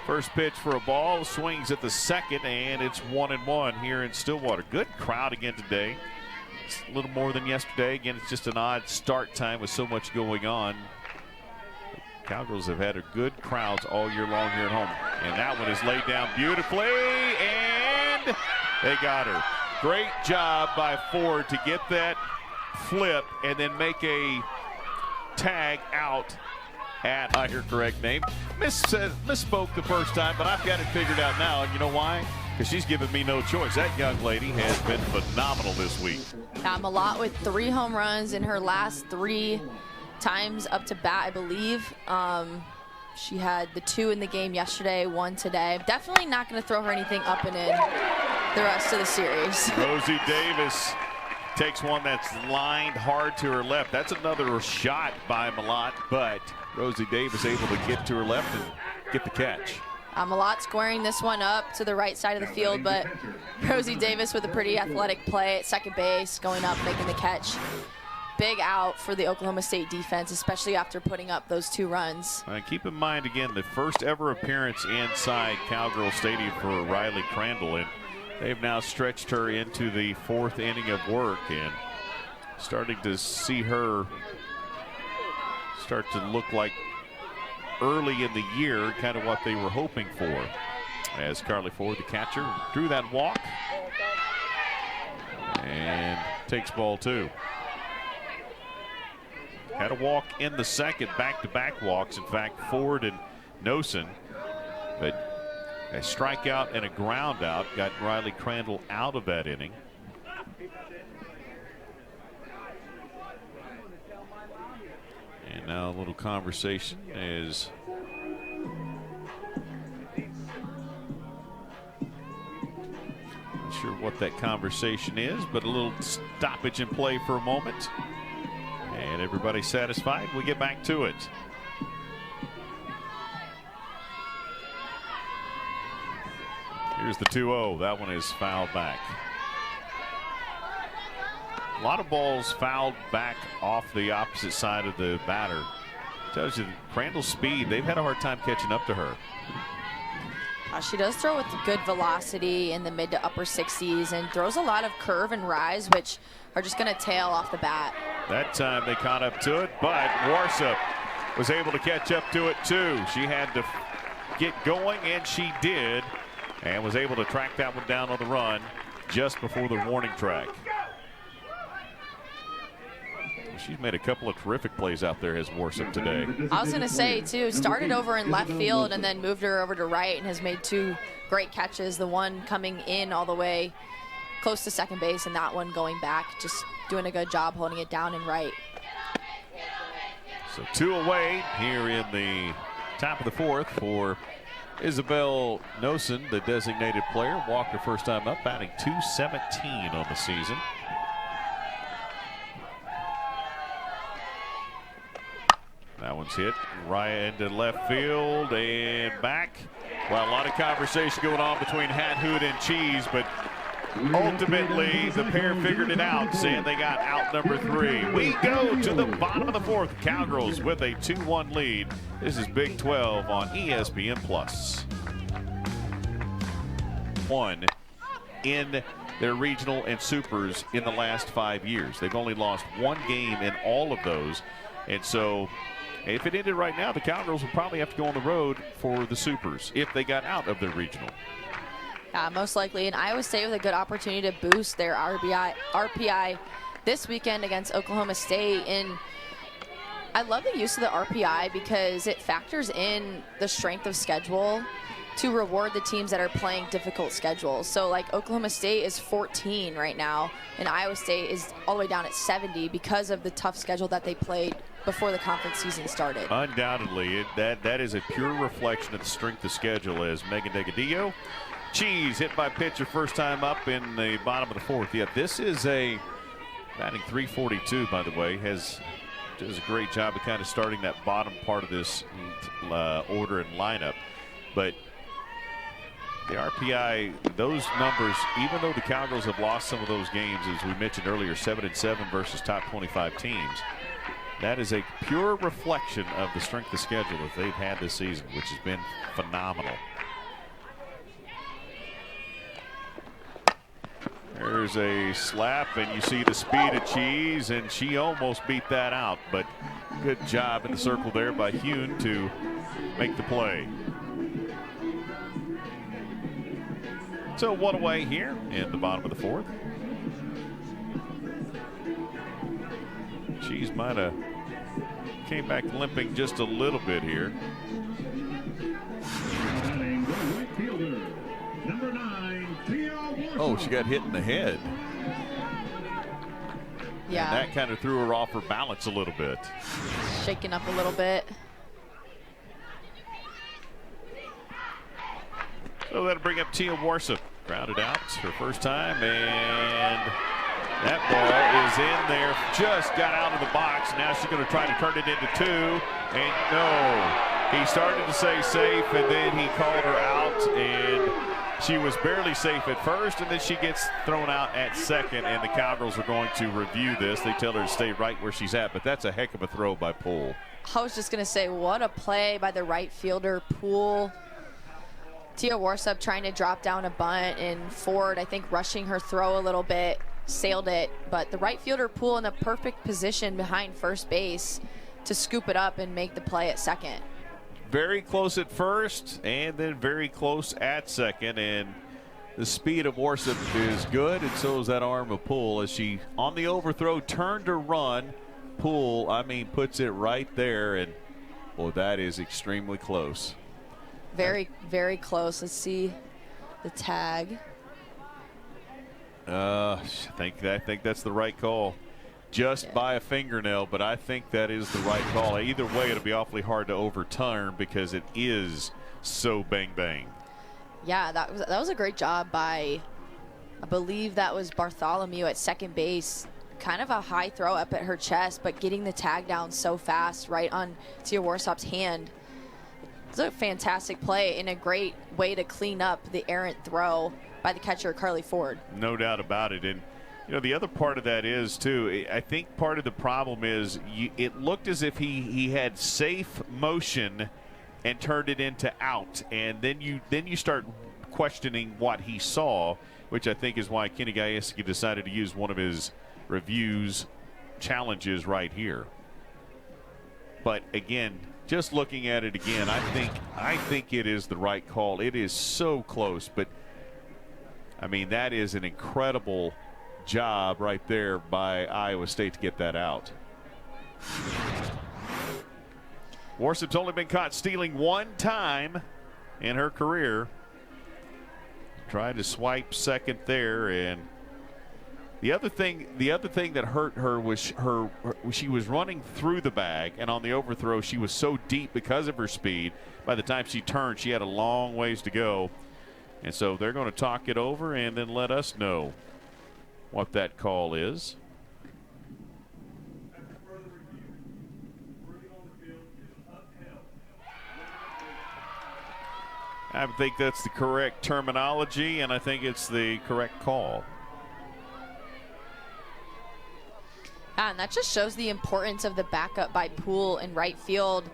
first pitch for a ball, swings at the second, and it's 1-1 here in Stillwater. Good crowd again today. It's a little more than yesterday. Again, it's just an odd start time with so much going on. Cowgirls have had a good crowds all year long here at home. And that one is laid down beautifully, and they got her. Great job by Ford to get that flip and then make a tag out at, I hear correct name. Misspoke the first time, but I've got it figured out now. And you know why? Because she's given me no choice. That young lady has been phenomenal this week. Malott with 3 home runs in her last 3 times up to bat, I believe. She had the 2 in the game yesterday, 1 today. Definitely not going to throw her anything up and in the rest of the series. Rosie Davis takes one that's lined hard to her left. That's another shot by Malott, but Rosie Davis able to get to her left and get the catch. Malott squaring this one up to the right side of the field, but Rosie Davis with a pretty athletic play at second base, going up, making the catch. Big out for the Oklahoma State defense, especially after putting up those 2 runs. Keep in mind, again, the first ever appearance inside Cowgirl Stadium for Riley Crandall, and they've now stretched her into the 4th inning of work, and starting to see her start to look like early in the year, kind of what they were hoping for. As Carly Ford, the catcher, drew that walk and takes ball 2. Had a walk in the second, back-to-back walks. In fact, Ford and Nosen. But a strikeout and a ground out got Riley Crandall out of that inning. And now a little conversation is not sure what that conversation is, but a little stoppage in play for a moment. And everybody satisfied. We get back to it. Here's the 2-0. That one is fouled back. A lot of balls fouled back off the opposite side of the batter. Tells you Crandall's speed, they've had a hard time catching up to her. She does throw with good velocity in the mid to upper 60s and throws a lot of curve and rise, which are just going to tail off the bat. That time they caught up to it, but Warsup was able to catch up to it too. She had to get going, and she did, and was able to track that one down on the run just before the warning track. She's made a couple of terrific plays out there as Warsup today. I was going to say, too, started over in left field and then moved her over to right and has made 2 great catches. The one coming in all the way close to second base and that one going back, just doing a good job holding it down and right. So 2 away here in the top of the 4th for Isabel Nosen, the designated player. Walked her first time up, batting .217 on the season. That one's hit right into left field and back. Well, a lot of conversation going on between Hathood and Cheese, but ultimately the pair figured it out, saying they got out number 3. We go to the bottom of the 4th. Cowgirls with a 2-1 lead. This is Big 12 on ESPN+. 1 in their regional and supers in the last 5 years. They've only lost 1 game in all of those, and so If it ended right now, the Cowgirls would probably have to go on the road for the Supers if they got out of their regional. Yeah, most likely. And Iowa State with a good opportunity to boost their RPI this weekend against Oklahoma State. And I love the use of the RPI because it factors in the strength of schedule to reward the teams that are playing difficult schedules. So like Oklahoma State is 14 right now, and Iowa State is all the way down at 70 because of the tough schedule that they played before the conference season started. Undoubtedly, that is a pure reflection of the strength of schedule as Megan Degadillo. Cheese hit by pitcher first time up in the bottom of the fourth. Yeah, this is a batting .342, by the way, does a great job of kind of starting that bottom part of this order and lineup. But the RPI, those numbers, even though the Cowgirls have lost some of those games, as we mentioned earlier, 7-7 versus top 25 teams, that is a pure reflection of the strength of schedule that they've had this season, which has been phenomenal. There's a slap, and you see the speed of Cheese, and she almost beat that out, but good job in the circle there by Hune to make the play. So one away here in the bottom of the fourth. Cheese might have came back limping just a little bit here. Oh, she got hit in the head. Yeah. And that kind of threw her off her balance a little bit. Shaking up a little bit. So that'll bring up Tia Warsup. Grounded out her first time, and that ball is in there. Just got out of the box. Now she's going to try to turn it into two. And no, he started to say safe, and then he called her out, and she was barely safe at first, and then she gets thrown out at second, and the Cowgirls are going to review this. They tell her to stay right where she's at, but that's a heck of a throw by Poole. I was just going to say, what a play by the right fielder, Poole. Tia Warsup trying to drop down a bunt, and Ford, I think, rushing her throw a little bit, sailed it. But the right fielder, Poole, in the perfect position behind first base to scoop it up and make the play at second. Very close at first, and then very close at second. And the speed of Warsup is good, and so is that arm of Poole. As she, on the overthrow, turned to run. Poole, puts it right there, and, well, that is extremely close. Very, very close. Let's see the tag. I think that's the right call. Just by a fingernail, but I think that is the right call. Either way, it'll be awfully hard to overturn because it is so bang bang. Yeah, that was a great job by, I believe that was Bartholomew at second base. Kind of a high throw up at her chest, but getting the tag down so fast right on Tia Warsop's hand. It's a fantastic play and a great way to clean up the errant throw by the catcher, Carly Ford. No doubt about it. And, the other part of that is, too, I think part of the problem is it looked as if he had safe motion and turned it into out. And then you start questioning what he saw, which I think is why Kenny Gajewski decided to use one of his reviews challenges right here. But, again, just looking at it again, I think it is the right call. It is so close, but that is an incredible job right there by Iowa State to get that out. Warsup's only been caught stealing one time in her career. Tried to swipe second there, and the other thing that hurt her was she was running through the bag, and on the overthrow she was so deep because of her speed. By the time she turned, she had a long ways to go, and so they're going to talk it over and then let us know what that call is. I think that's the correct terminology, and I think it's the correct call. And that just shows the importance of the backup by Poole in right field.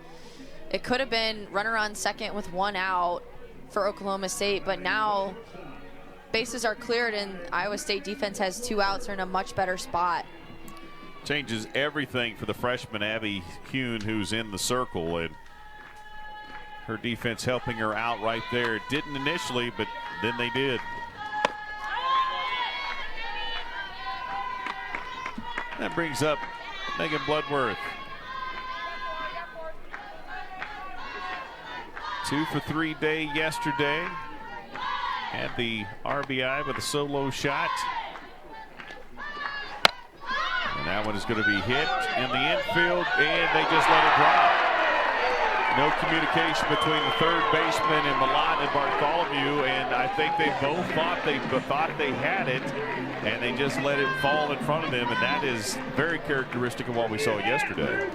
It could have been runner on second with one out for Oklahoma State, but now bases are cleared and Iowa State defense has two outs. They're in a much better spot. Changes everything for the freshman Abby Kuhn, who's in the circle, and her defense helping her out right there. It didn't initially, but then they did. That brings up Megan Bloodworth. 2 for 3 day yesterday. Had the RBI with a solo shot. And that one is going to be hit in the infield, and they just let it drop. No communication between the third baseman and Milan and Bartholomew, and I think they both thought they had it, and they just let it fall in front of them, and that is very characteristic of what we saw yesterday.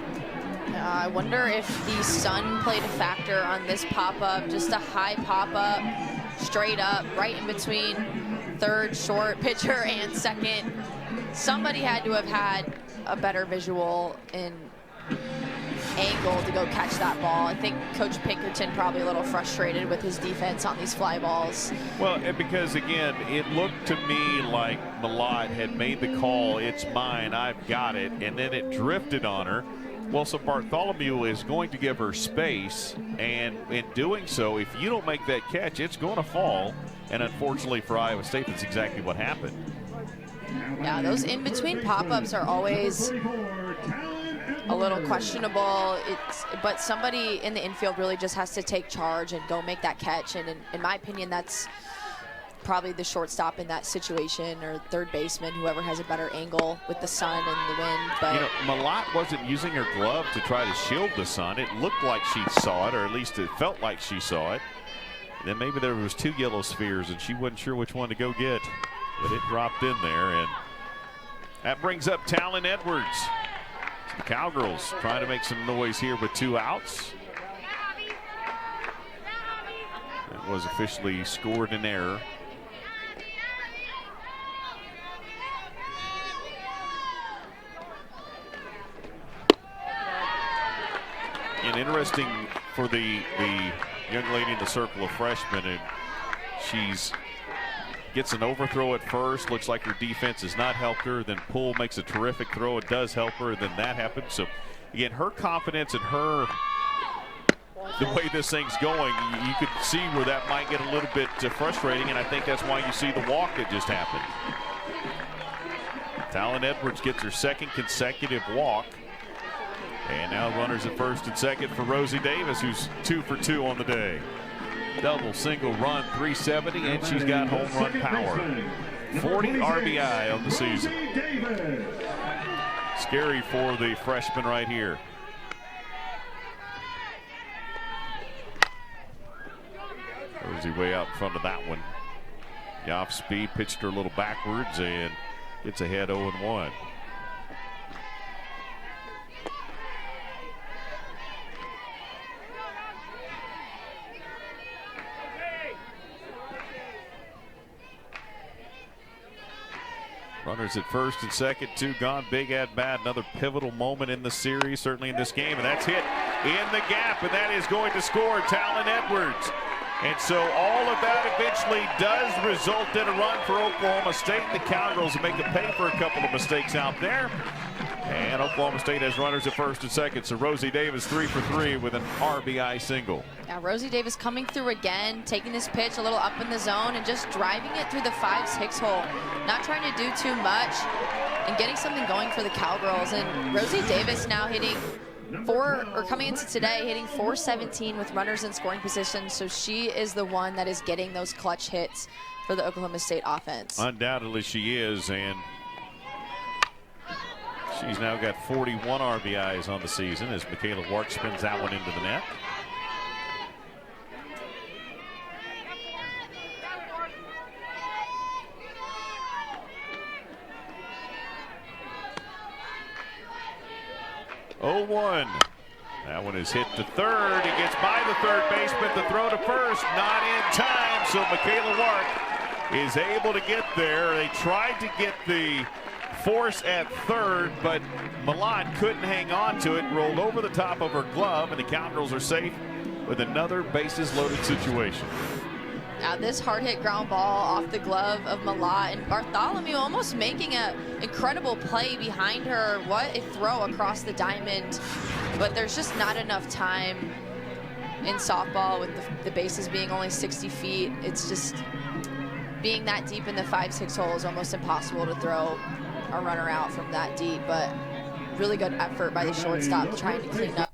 I wonder if the sun played a factor on this pop-up, just a high pop-up, straight up, right in between third, short pitcher, and second. Somebody had to have had a better visual and angle to go catch that ball. I think Coach Pinkerton probably a little frustrated with his defense on these fly balls. Well, because again, it looked to me like Malott had made the call, it's mine, I've got it, and then it drifted on her. Well, so Bartholomew is going to give her space, and in doing so, if you don't make that catch, it's going to fall. And unfortunately for Iowa State, that's exactly what happened. Yeah, those in-between pop-ups are always a little questionable. But somebody in the infield really just has to take charge and go make that catch. And in my opinion, that's probably the shortstop in that situation, or third baseman, whoever has a better angle with the sun and the wind. But you know, Malott wasn't using her glove to try to shield the sun. It looked like she saw it, or at least it felt like she saw it. Then maybe there was 2 yellow spheres and she wasn't sure which one to go get, but it dropped in there, and that brings up Talon Edwards. The Cowgirls trying to make some noise here with 2 outs. It was officially scored in error. And interesting for the young lady in the circle of freshmen, and she's gets an overthrow at first. Looks like her defense has not helped her. Then Poole makes a terrific throw. It does help her. Then that happens. So again, her confidence and the way this thing's going, you could see where that might get a little bit frustrating, and I think that's why you see the walk that just happened. Talon Edwards gets her 2nd consecutive walk. And now runners at first and second for Rosie Davis, who's 2 for 2 on the day. Double, single, run, 370, and she's got home run power. 40 RBI on the season. Scary for the freshman right here. Rosie way out in front of that one. The off speed, pitched her a little backwards and gets ahead 0-1. Runners at first and second, 2 gone, big at bat, another pivotal moment in the series, certainly in this game, and that's hit in the gap, and that is going to score Talon Edwards. And so all of that eventually does result in a run for Oklahoma State. The Cowgirls make them pay for a couple of mistakes out there. And Oklahoma State has runners at first and second, so Rosie Davis 3 for 3 with an RBI single. Now Rosie Davis coming through again, taking this pitch a little up in the zone and just driving it through the 5-6 hole. Not trying to do too much and getting something going for the Cowgirls. And Rosie Davis now hitting coming into today, hitting .417 with runners in scoring position. So she is the one that is getting those clutch hits for the Oklahoma State offense. Undoubtedly she is, and she's now got 41 RBIs on the season as Michaela Wark spins that one into the net. That one is hit to third. It gets by the third baseman. The throw to first, not in time. So Michaela Wark is able to get there. They tried to get the force at third, but Milan couldn't hang on to it, rolled over the top of her glove, and the Cowgirls are safe with another bases loaded situation. This hard hit ground ball off the glove of Malat, and Bartholomew almost making an incredible play behind her. What a throw across the diamond, but there's just not enough time in softball with the bases being only 60 feet. It's just being that deep in the 5-6 hole is almost impossible to throw a runner out from that deep, but really good effort by the shortstop trying to clean up.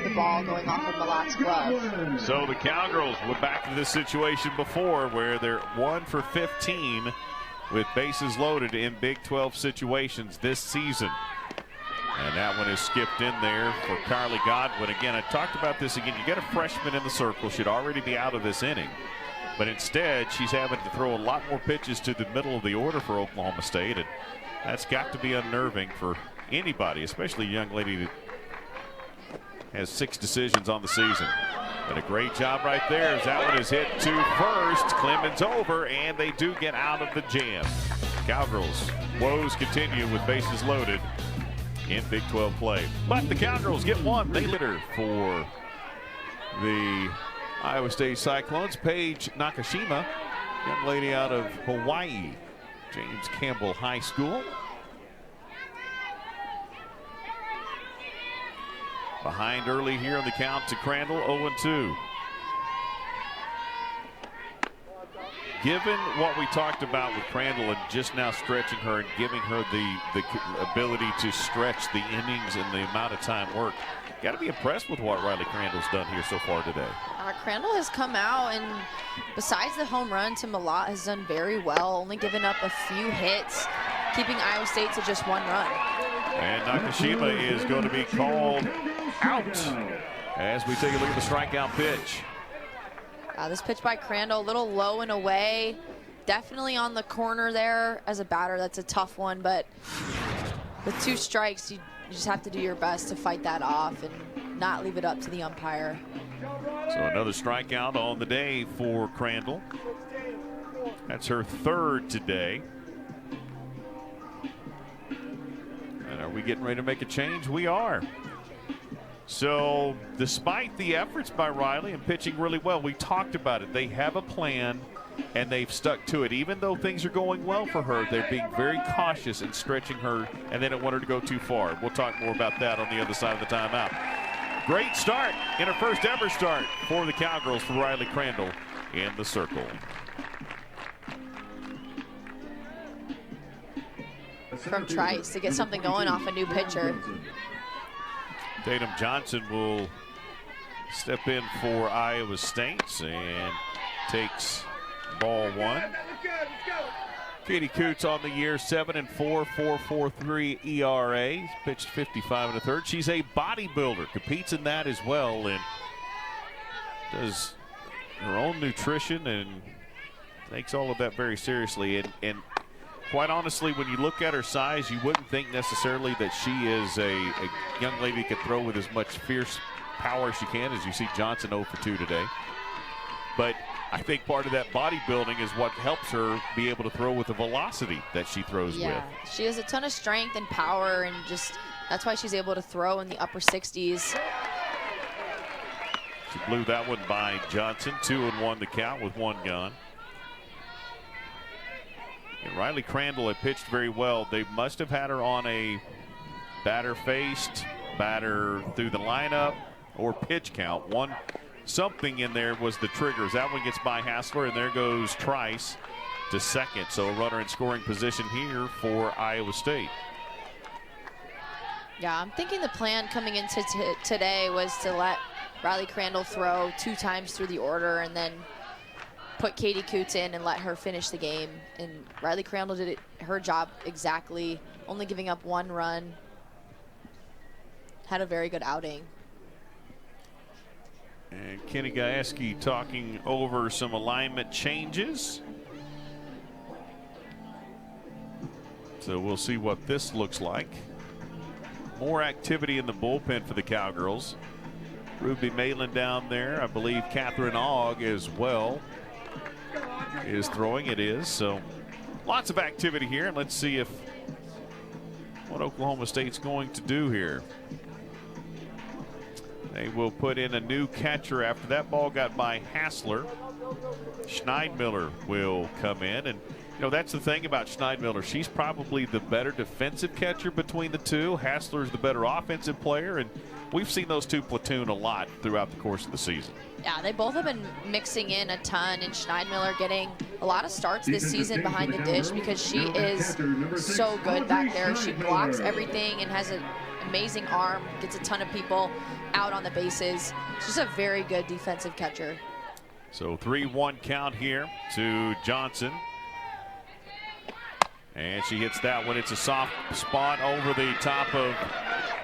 The ball going off of Malat's glove. So the Cowgirls were back to this situation before where they're 1 for 15 with bases loaded in Big 12 situations this season. And that one is skipped in there for Carly Godwin. Again, I talked about this again. You get a freshman in the circle, should already be out of this inning. But instead, she's having to throw a lot more pitches to the middle of the order for Oklahoma State. And that's got to be unnerving for anybody, especially a young lady that has 6 decisions on the season. But a great job right there as that one is hit to first. Clemens over, and they do get out of the jam. Cowgirls' woes continue with bases loaded in Big 12 play. But the Cowgirls get one. They litter for the Iowa State Cyclones. Paige Nakashima, young lady out of Hawaii, James Campbell High School. Behind early here on the count to Crandall, 0-2. Given what we talked about with Crandall and just now stretching her and giving her the ability to stretch the innings and the amount of time worked, got to be impressed with what Riley Crandall's done here so far today. Crandall has come out and besides the home run to Malat has done very well, only given up a few hits, keeping Iowa State to just 1 run. And Nakashima is going to be called out as we take a look at the strikeout pitch. This pitch by Crandall, a little low and away. Definitely on the corner there as a batter. That's a tough one, but with 2 strikes, you just have to do your best to fight that off and not leave it up to the umpire. So another strikeout on the day for Crandall. That's her 3rd today. And are we getting ready to make a change? We are. So despite the efforts by Riley and pitching really well, we talked about it. They have a plan and they've stuck to it. Even though things are going well for her, they're being very cautious and stretching her, and they don't want her to go too far. We'll talk more about that on the other side of the timeout. Great start in her first ever start for the Cowgirls for Riley Crandall in the circle. From Trice to get something going off a new pitcher. Tatum Johnson will step in for Iowa State and takes ball 1. Katie Coots on the year, 7-4, 4.43 ERA. Pitched 55 1/3. She's a bodybuilder, competes in that as well, and does her own nutrition and takes all of that very seriously. And quite honestly, when you look at her size, you wouldn't think necessarily that she is a young lady who can throw with as much fierce power as she can, as you see Johnson 0 for 2 today. But I think part of that bodybuilding is what helps her be able to throw with the velocity that she throws with. She has a ton of strength and power, and just that's why she's able to throw in the upper 60s. She blew that one by Johnson. 2-1 the count with 1 gone. And Riley Crandall had pitched very well. They must have had her on a batter faced, batter through the lineup, or pitch count. Something in there was the triggers. That one gets by Hassler, and there goes Trice to second. So a runner in scoring position here for Iowa State. Yeah, I'm thinking the plan coming into today was to let Riley Crandall throw 2 times through the order and then put Katie Coots in and let her finish the game. And Riley Crandall did her job exactly, only giving up 1 run. Had a very good outing. And Kenny Gajewski talking over some alignment changes. So we'll see what this looks like. More activity in the bullpen for the Cowgirls. Ruby Malin down there. I believe Catherine Ogg as well. is throwing. It is. So lots of activity here. And let's see what Oklahoma State's going to do here. They will put in a new catcher after that ball got by Hassler. Schneidmiller will come in, and you know that's the thing about Schneidmiller. She's probably the better defensive catcher between the two. Hassler's the better offensive player, and we've seen those two platoon a lot throughout the course of the season. Yeah, they both have been mixing in a ton, and Schneidmiller getting a lot of starts this season behind the dish because she is so good back there. She blocks everything and has an amazing arm, gets a ton of people out on the bases. She's a very good defensive catcher. So 3-1 count here to Johnson. And she hits that one. It's a soft spot over the top of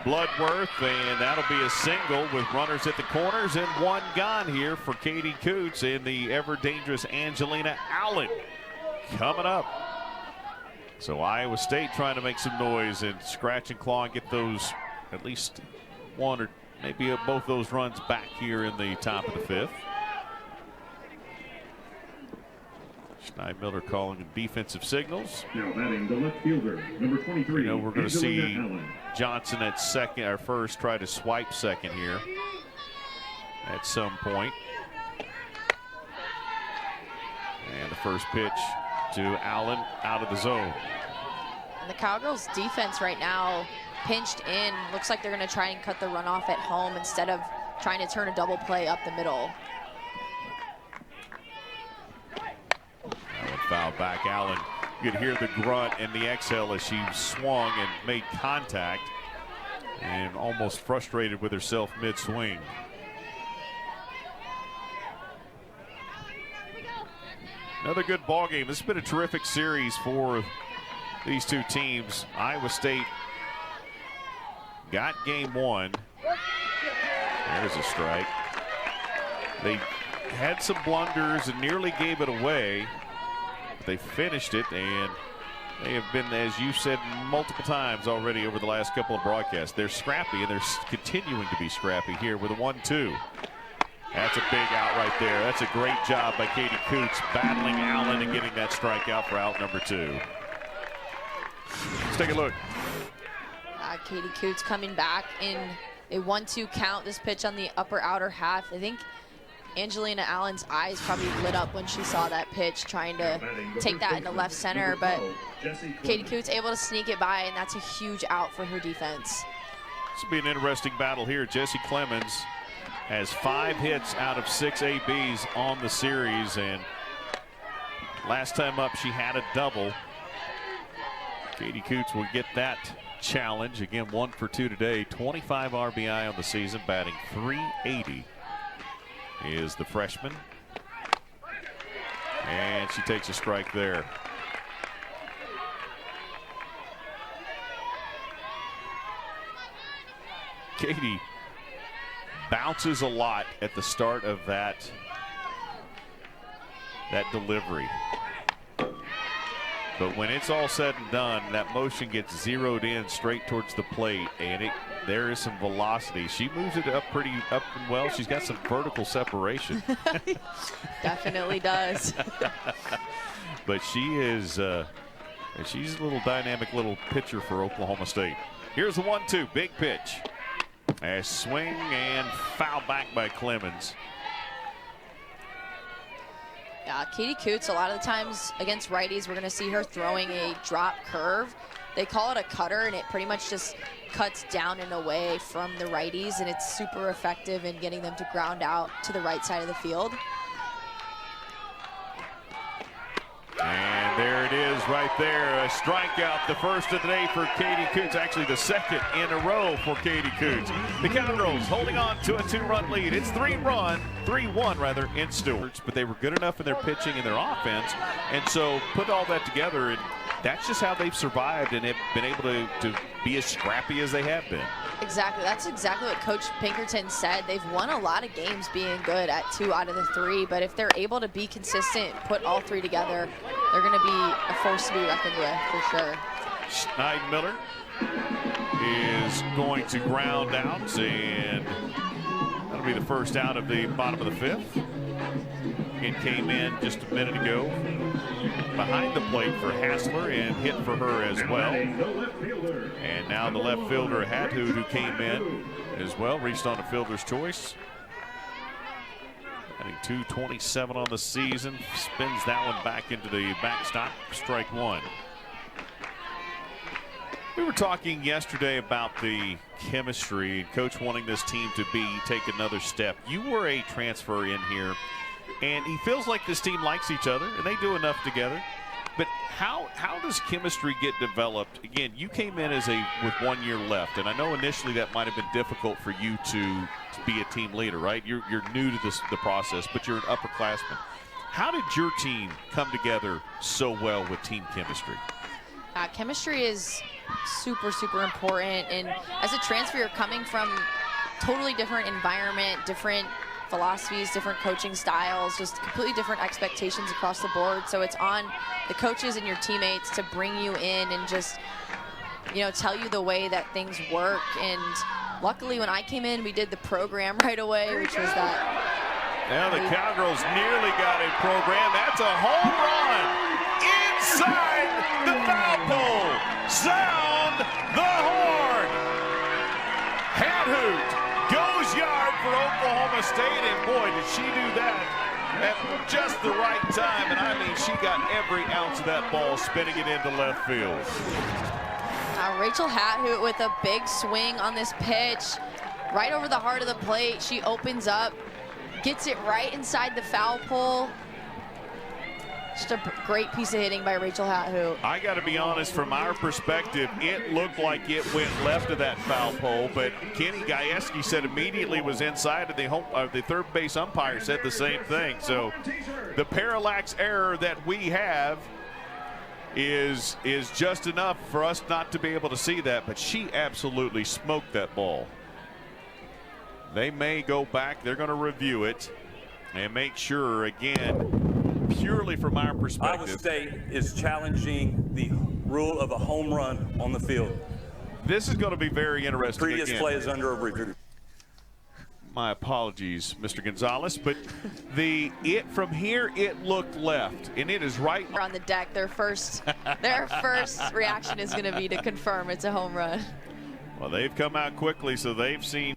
Bloodworth, and that'll be a single with runners at the corners and one gone here for Katie Coots and the ever-dangerous Angelina Allen coming up. So Iowa State trying to make some noise and scratch and claw and get those, at least one or maybe both those runs back here in the top of the fifth. Schneidmiller calling defensive signals. Now batting the left fielder, number 23. You know, we're going to see Johnson at second, or first, try to swipe second here at some point. And the first pitch to Allen out of the zone. And the Cowgirls defense right now pinched in. Looks like they're going to try and cut the runoff at home instead of trying to turn a double play up the middle. Foul back. Allen, you could hear the grunt and the exhale as she swung and made contact and almost frustrated with herself mid-swing. Another good ball game. This has been a terrific series for these two teams. Iowa State got game one. There's a strike. They had some blunders and nearly gave it away. They finished it, and they have been, as you said multiple times already over the last couple of broadcasts, they're scrappy, and they're continuing to be scrappy here with a 1-2. That's a big out right there. That's a great job by Katie Coots battling Allen and getting that strikeout for out number 2. Let's take a look. Katie Coots coming back in a 1-2 count. This pitch on the upper outer half. I think Angelina Allen's eyes probably lit up when she saw that pitch, trying to take that into left center, but Katie Coots able to sneak it by, and that's a huge out for her defense. This will be an interesting battle here. Jessie Clemens has 5 hits out of 6 ABs on the series, and last time up she had a double. Katie Coots will get that challenge. Again, 1 for 2 today, 25 RBI on the season, batting .380. Is the freshman, and she takes a strike there. Katie bounces a lot at the start of that delivery, but when it's all said and done, that motion gets zeroed in straight towards the plate, and there is some velocity. She moves it up pretty up and well. She's got some vertical separation. Definitely does. But she is, she's a little dynamic little pitcher for Oklahoma State. Here's the 1-2, big pitch. A swing and foul back by Clemens. Yeah, Katie Coots, a lot of the times against righties, we're going to see her throwing a drop curve. They call it a cutter, and it pretty much just cuts down and away from the righties, and it's super effective in getting them to ground out to the right side of the field. And there it is right there, a strikeout, the first of the day for Katie Coots, actually the second in a row for Katie Coots. The Cowgirls holding on to a 2-run lead. It's 3-1 rather, in Stewart's, but they were good enough in their pitching and their offense, and so put all that together, and that's just how they've survived and have been able to be as scrappy as they have been. Exactly. That's exactly what Coach Pinkerton said. They've won a lot of games being good at 2 out of the 3, but if they're able to be consistent, put all 3 together, they're going to be a force to be reckoned with for sure. Schneidmiller is going to ground out, and that'll be the first out of the bottom of the 5th. and came in just a minute ago behind the plate for Hassler and hit for her as well. And now the left fielder, Hadhoud, who came in as well, reached on a fielder's choice. Hitting .227 on the season, spins that one back into the backstop, strike one. We were talking yesterday about the chemistry and coach wanting this team to take another step. You were a transfer in here, and he feels like this team likes each other and they do enough together. But how does chemistry get developed? Again, you came in with 1 year left, and I know initially that might have been difficult for you to be a team leader, right? You're new to the process, but you're an upperclassman. How did your team come together so well with team chemistry? Chemistry is super, super important. And as a transfer, you're coming from totally different environment, different philosophies, different coaching styles, just completely different expectations across the board. So it's on the coaches and your teammates to bring you in and just, tell you the way that things work. And luckily, when I came in, we did the program right away, which was that. Now the Cowgirls nearly got a program. That's a home run inside the foul pole. Sound the horn. Hadhoud goes yard for Oklahoma State, and boy, did she do that at just the right time. And I mean, she got every ounce of that ball, spinning it into left field. Rachel Hadhoud with a big swing on this pitch, right over the heart of the plate. She opens up, gets it right inside the foul pole. Just a great piece of hitting by Rachel Hadhoud. I got to be honest, from our perspective, it looked like it went left of that foul pole, but Kenny Gajewski said immediately it was inside, and the third base umpire said the same thing. So the parallax error that we have is just enough for us not to be able to see that, but she absolutely smoked that ball. They may go back, they're going to review it and make sure, again, purely from our perspective. Iowa State is challenging the rule of a home run on the field. This is going to be very interesting. Previous play is under a review. My apologies, Mr. Gonzalez, but from here it looked left, and it is right on the deck. Their first reaction is going to be to confirm it's a home run. Well, they've come out quickly, so they've seen.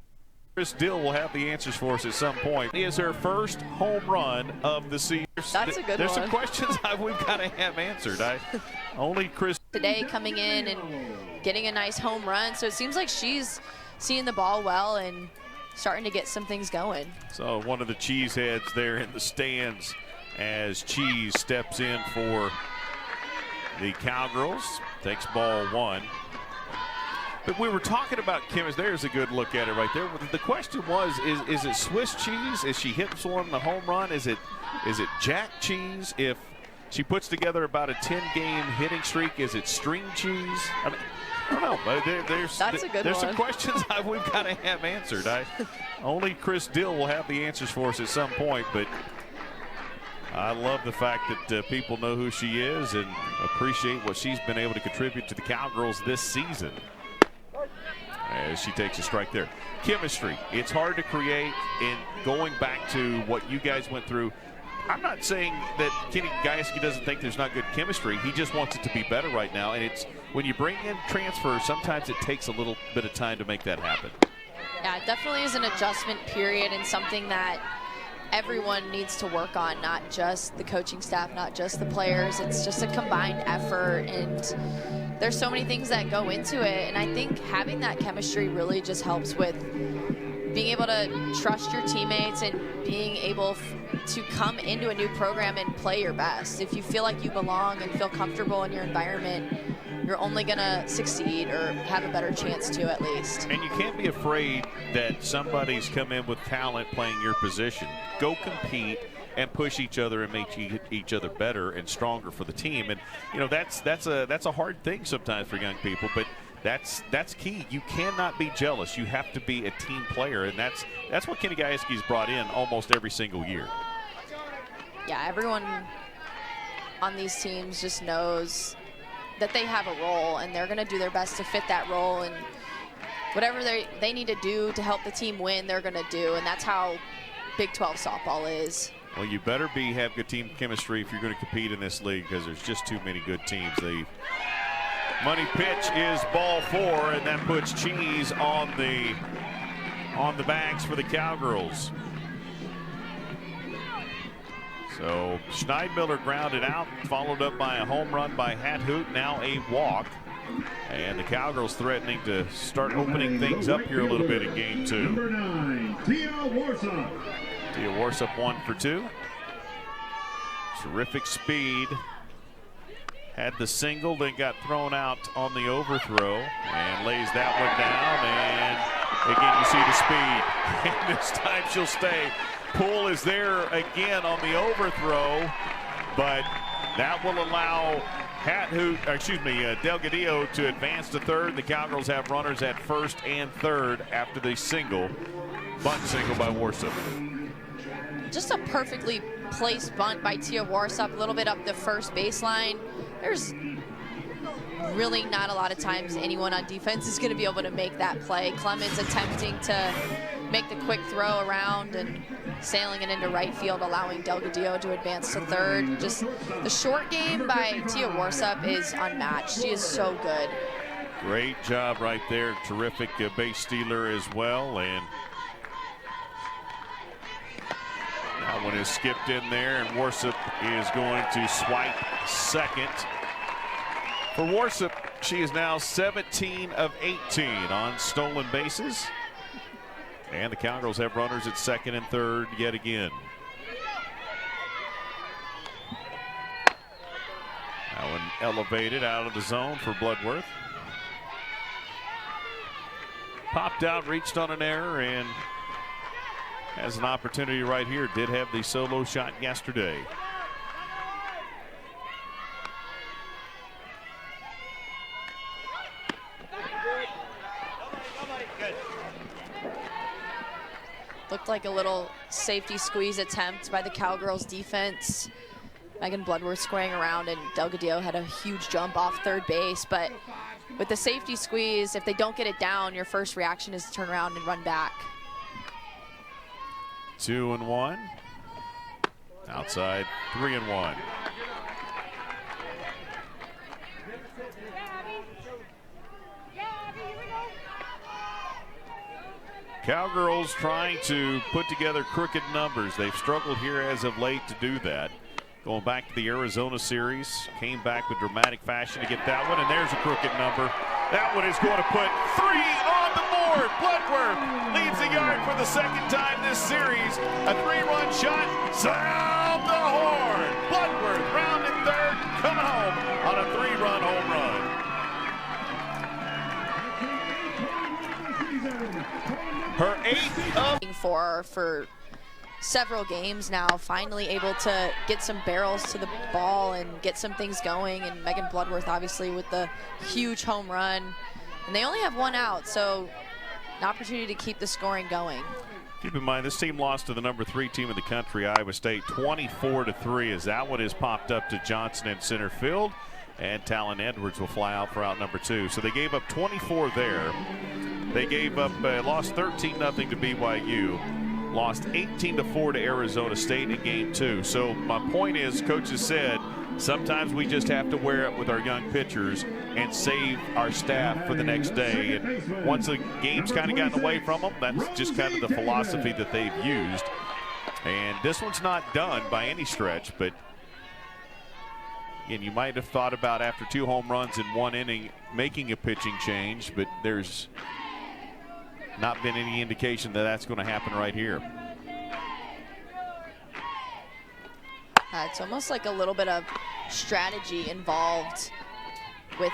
Chris Dill will have the answers for us at some point. It is her first home run of the season. That's a good There's one. some questions we've got to have answered. Only Chris. Today coming in and getting a nice home run, so it seems like she's seeing the ball well and starting to get some things going. So one of the cheeseheads there in the stands as Cheese steps in for the Cowgirls. Takes ball one. But we were talking about chemistry. There's a good look at it right there. The question was, is it Swiss cheese? Is she hitting for the home run? Is it Jack cheese? If she puts together about a 10-game hitting streak, is it string cheese? I mean, I don't know. But there's some questions we've got to have answered. Only Chris Dill will have the answers for us at some point. But I love the fact that people know who she is and appreciate what she's been able to contribute to the Cowgirls this season. As she takes a strike there. Chemistry, it's hard to create. And going back to what you guys went through, I'm not saying that Kenny Gajewski doesn't think there's not good chemistry. He just wants it to be better right now. And it's when you bring in transfers, sometimes it takes a little bit of time to make that happen. Yeah, it definitely is an adjustment period and something that everyone needs to work on, not just the coaching staff, not just the players. It's just a combined effort, and there's so many things that go into it. And I think having that chemistry really just helps with being able to trust your teammates and being able to come into a new program and play your best. If you feel like you belong and feel comfortable in your environment, you're only going to succeed or have a better chance to, at least. And you can't be afraid that somebody's come in with talent playing your position. Go compete and push each other and make each other better and stronger for the team. And that's a hard thing sometimes for young people, but that's key. You cannot be jealous. You have to be a team player, and that's what Kenny Gajewski's brought in almost every single year. Yeah, everyone on these teams just knows that they have a role, and they're going to do their best to fit that role, and whatever they need to do to help the team win, they're going to do, and that's how Big 12 softball is. Well, you better have good team chemistry if you're going to compete in this league, because there's just too many good teams. The money pitch is ball 4, and that puts cheese on the bags for the Cowgirls. So Schneidmiller grounded out, followed up by a home run by Hathoot, now a walk. And the Cowgirls threatening to start opening things up here a little bit in game 2. Number 9, Tia Warsaw. Tia Warsaw 1 for 2. Terrific speed. Had the single, then got thrown out on the overthrow and lays that one down. And again, you see the speed. And this time she'll stay. Poole is there again on the overthrow, but that will allow Delgadillo to advance to third. The Cowgirls have runners at first and third after the bunt single by Warsaw. Just a perfectly placed bunt by Tia Warsaw, a little bit up the first baseline. There's really not a lot of times anyone on defense is going to be able to make that play. Clemens attempting to make the quick throw around and sailing it into right field, allowing Delgadillo to advance to third. Just the short game by Tia Warsaw is unmatched. She is so good. Great job right there. Terrific base stealer as well. And that one is skipped in there, and Warsaw is going to swipe second. For Warsaw, she is now 17 of 18 on stolen bases. And the Cowgirls have runners at second and third yet again. That one elevated out of the zone for Bloodworth. Popped out, reached on an error, and has an opportunity right here. Did have the solo shot yesterday. Looked like a little safety squeeze attempt by the Cowgirls defense. Megan Bloodworth squaring around, and Delgadillo had a huge jump off third base. But with the safety squeeze, if they don't get it down, your first reaction is to turn around and run back. 2-1. Outside, 3-1. Cowgirls trying to put together crooked numbers. They've struggled here as of late to do that. Going back to the Arizona series, came back with dramatic fashion to get that one, and there's a crooked number. That one is going to put 3 on the board. Bloodworth leaves the yard for the second time this series. A 3-run shot. Sound the horn. Bloodworth rounding third, coming home on a 3-run home run. Her 8th of for several games now, finally able to get some barrels to the ball and get some things going. And Megan Bloodworth obviously with the huge home run, and they only have 1 out, so an opportunity to keep the scoring going. Keep in mind, this team lost to the number 3 team in the country, Iowa State, 24-3, as that one is popped up to Johnson in center field, and Talon Edwards will fly out for out number 2. So they gave up 24 there. They gave up, lost 13-0 to BYU, lost 18-4 to Arizona State in game 2. So my point is, coaches said, sometimes we just have to wear it with our young pitchers and save our staff for the next day. And once the game's kind of gotten away from them, that's just kind of the philosophy that they've used. And this one's not done by any stretch, but again, you might have thought about after 2 home runs in 1 inning making a pitching change, but there's not been any indication that that's going to happen right here. It's almost like a little bit of strategy involved with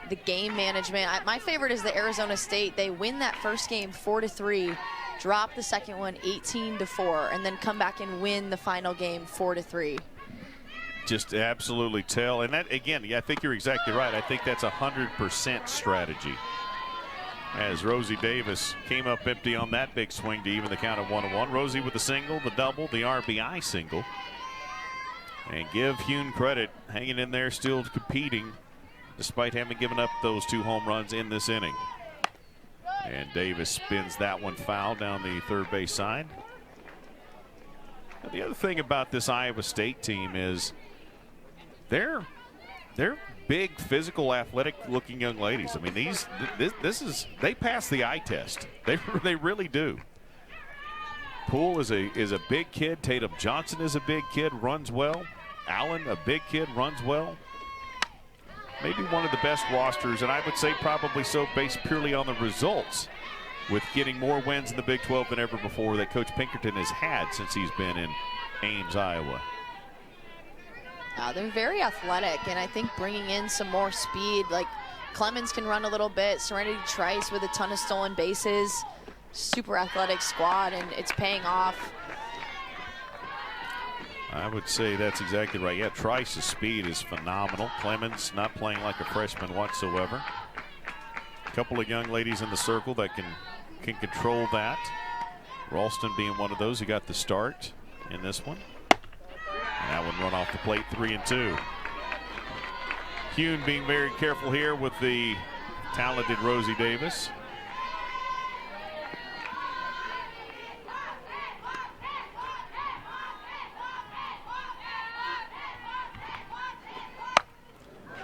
the game management. My favorite is the Arizona State. They win that first game 4-3, drop the second one 18-4, and then come back and win the final game 4-3. Just absolutely tell. And that, again, I think you're exactly right. I think that's 100% strategy. As Rosie Davis came up empty on that big swing to even the count of 1-1. Rosie with the single, the double, the RBI single. And give Hune credit, hanging in there, still competing, despite having given up those 2 home runs in this inning. And Davis spins that one foul down the third base side. The other thing about this Iowa State team is they're big, physical, athletic-looking young ladies. I mean, they pass the eye test. They really do. Poole is a big kid. Tatum Johnson is a big kid, runs well. Allen, a big kid, runs well. Maybe one of the best rosters, and I would say probably so based purely on the results, with getting more wins in the Big 12 than ever before that Coach Pinkerton has had since he's been in Ames, Iowa. They're very athletic, and I think bringing in some more speed, like Clemens can run a little bit, Serenity Trice with a ton of stolen bases, super athletic squad, and it's paying off. I would say that's exactly right. Yeah, Trice's speed is phenomenal. Clemens not playing like a freshman whatsoever. A couple of young ladies in the circle that can control that. Ralston being one of those who got the start in this one. And that one run off the plate, 3-2. Hune being very careful here with the talented Rosie Davis.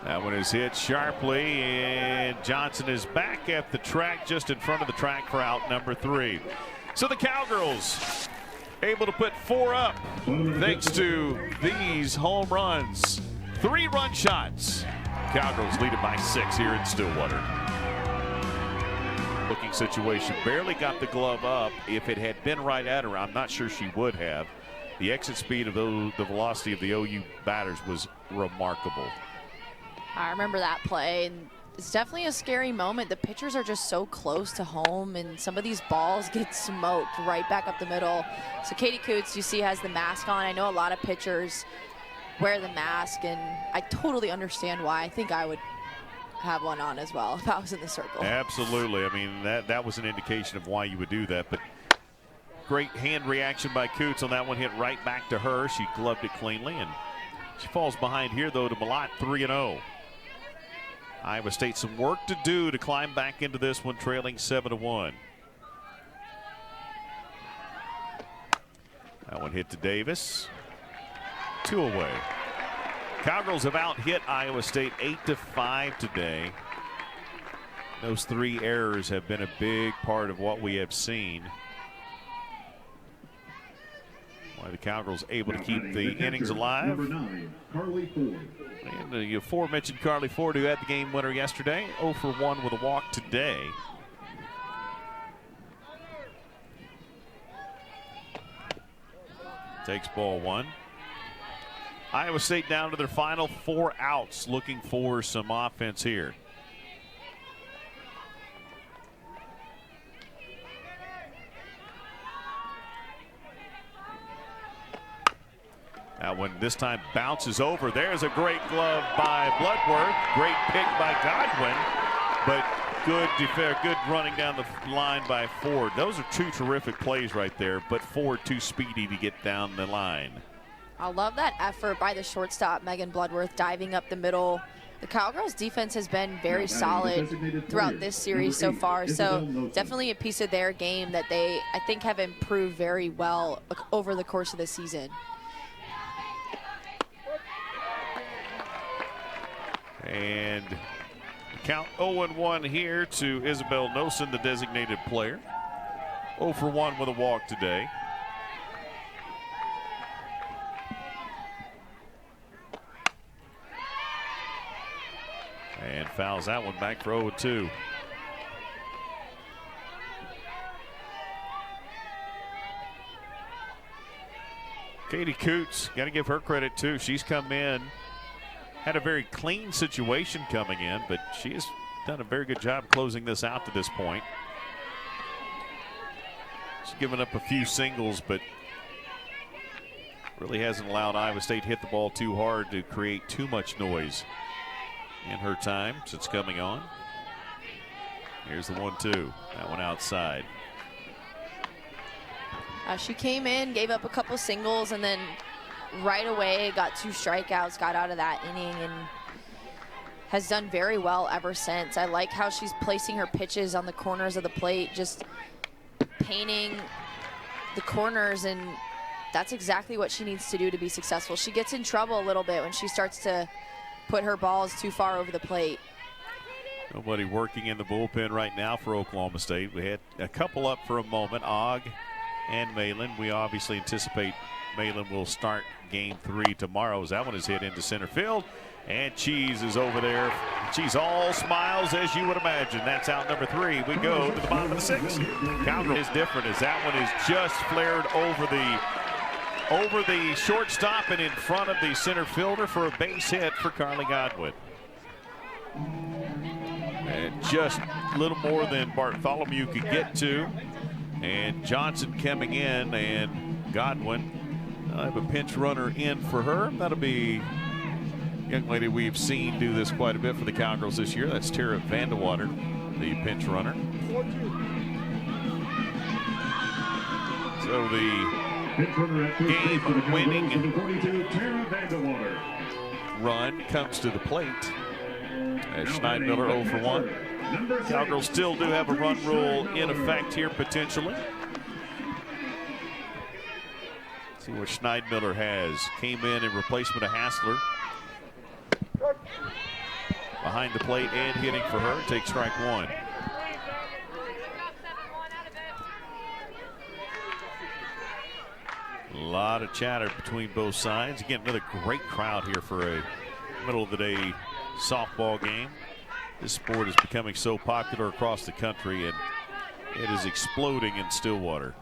That one is hit sharply, and Johnson is back at the track, just in front of the track for out number 3. So the Cowgirls able to put 4 up thanks to these home runs. 3-run shots. Cowgirls lead it by 6 here in Stillwater. Looking situation, barely got the glove up. If it had been right at her, I'm not sure she would have. The exit speed of the velocity of the OU batters was remarkable. I remember that play, and it's definitely a scary moment. The pitchers are just so close to home, and some of these balls get smoked right back up the middle. So Katie Coots, you see, has the mask on. I know a lot of pitchers wear the mask, and I totally understand why. I think I would have one on as well if I was in the circle. Absolutely. I mean, that was an indication of why you would do that, but great hand reaction by Coots on that one, hit right back to her. She gloved it cleanly, and she falls behind here, though, to Malott, 3-0. Iowa State some work to do to climb back into this one, trailing 7-1. That one hit to Davis. 2 away. Cowgirls have out-hit Iowa State 8-5 today. Those 3 errors have been a big part of what we have seen. Why the Cowgirls able to keep the innings alive. Number 9, Carly Ford. And the aforementioned Carly Ford, who had the game winner yesterday, 0 for 1 with a walk today. Takes ball 1. Iowa State down to their final 4 outs, looking for some offense here. That one this time bounces over. There's a great glove by Bloodworth. Great pick by Godwin. But good running down the line by Ford. Those are 2 terrific plays right there, but Ford too speedy to get down the line. I love that effort by the shortstop, Megan Bloodworth, diving up the middle. The Cowgirls defense has been very solid throughout this series so far, so definitely a piece of their game that they, I think, have improved very well over the course of the season. And count 0-1 here to Isabel Nosen, the designated player. 0 for 1 with a walk today. And fouls that one back for 0-2. Katie Coots, got to give her credit too. She's come in, had a very clean situation coming in, but she has done a very good job closing this out to this point. She's given up a few singles, but really hasn't allowed Iowa State to hit the ball too hard to create too much noise in her time since coming on. Here's the 1-2. That one outside. She came in, gave up a couple singles, and then right away got 2 strikeouts, got out of that inning, and has done very well ever since. I like how she's placing her pitches on the corners of the plate, just painting the corners, and that's exactly what she needs to do to be successful. She gets in trouble a little bit when she starts to put her balls too far over the plate. Nobody working in the bullpen right now for Oklahoma State. We had a couple up for a moment, Og and Malin. We obviously anticipate Malin will start game 3 tomorrow as that one is hit into center field. And Cheese is over there. She's all smiles, as you would imagine. That's out number 3. We go to the bottom of the 6th. Cowgirl is different as that one is just flared over the shortstop and in front of the center fielder for a base hit for Carly Godwin. And just a little more than Bartholomew could get to. And Johnson coming in, and Godwin. I have a pinch runner in for her. That'll be a young lady we've seen do this quite a bit for the Cowgirls this year. That's Tara Vandewater, the pinch runner. So the game-winning run comes to the plate as Schneidmiller 0 for 1. Cowgirls still do have a run rule in effect here potentially. See what Schneidmiller has. Came in replacement of Hassler. Behind the plate and hitting for her. Takes strike 1. A lot of chatter between both sides. Again, another great crowd here for a middle of the day softball game. This sport is becoming so popular across the country, and it is exploding in Stillwater.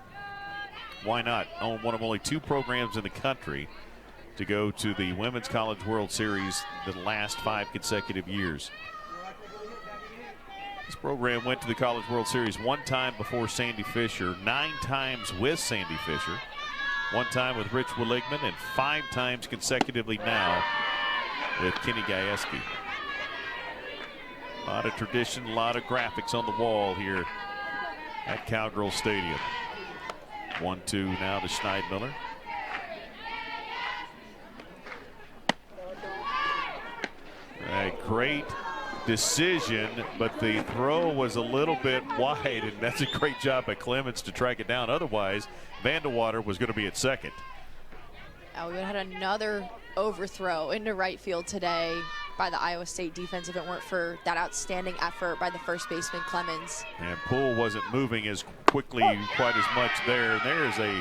Why not? On one of only 2 programs in the country to go to the Women's College World Series the last 5 consecutive years. This program went to the College World Series 1 time before Sandy Fisher, 9 times with Sandy Fisher, 1 time with Rich Willigman, and 5 times consecutively now with Kenny Gajewski. A lot of tradition, a lot of graphics on the wall here at Cowgirl Stadium. 1-2 now to Schneidmiller. A great decision, but the throw was a little bit wide, and that's a great job by Clemens to track it down. Otherwise, Vandewater was going to be at second. Oh, we had another overthrow into right field today by the Iowa State defense if it weren't for that outstanding effort by the first baseman Clemens. And Poole wasn't moving as quickly quite as much there. There's a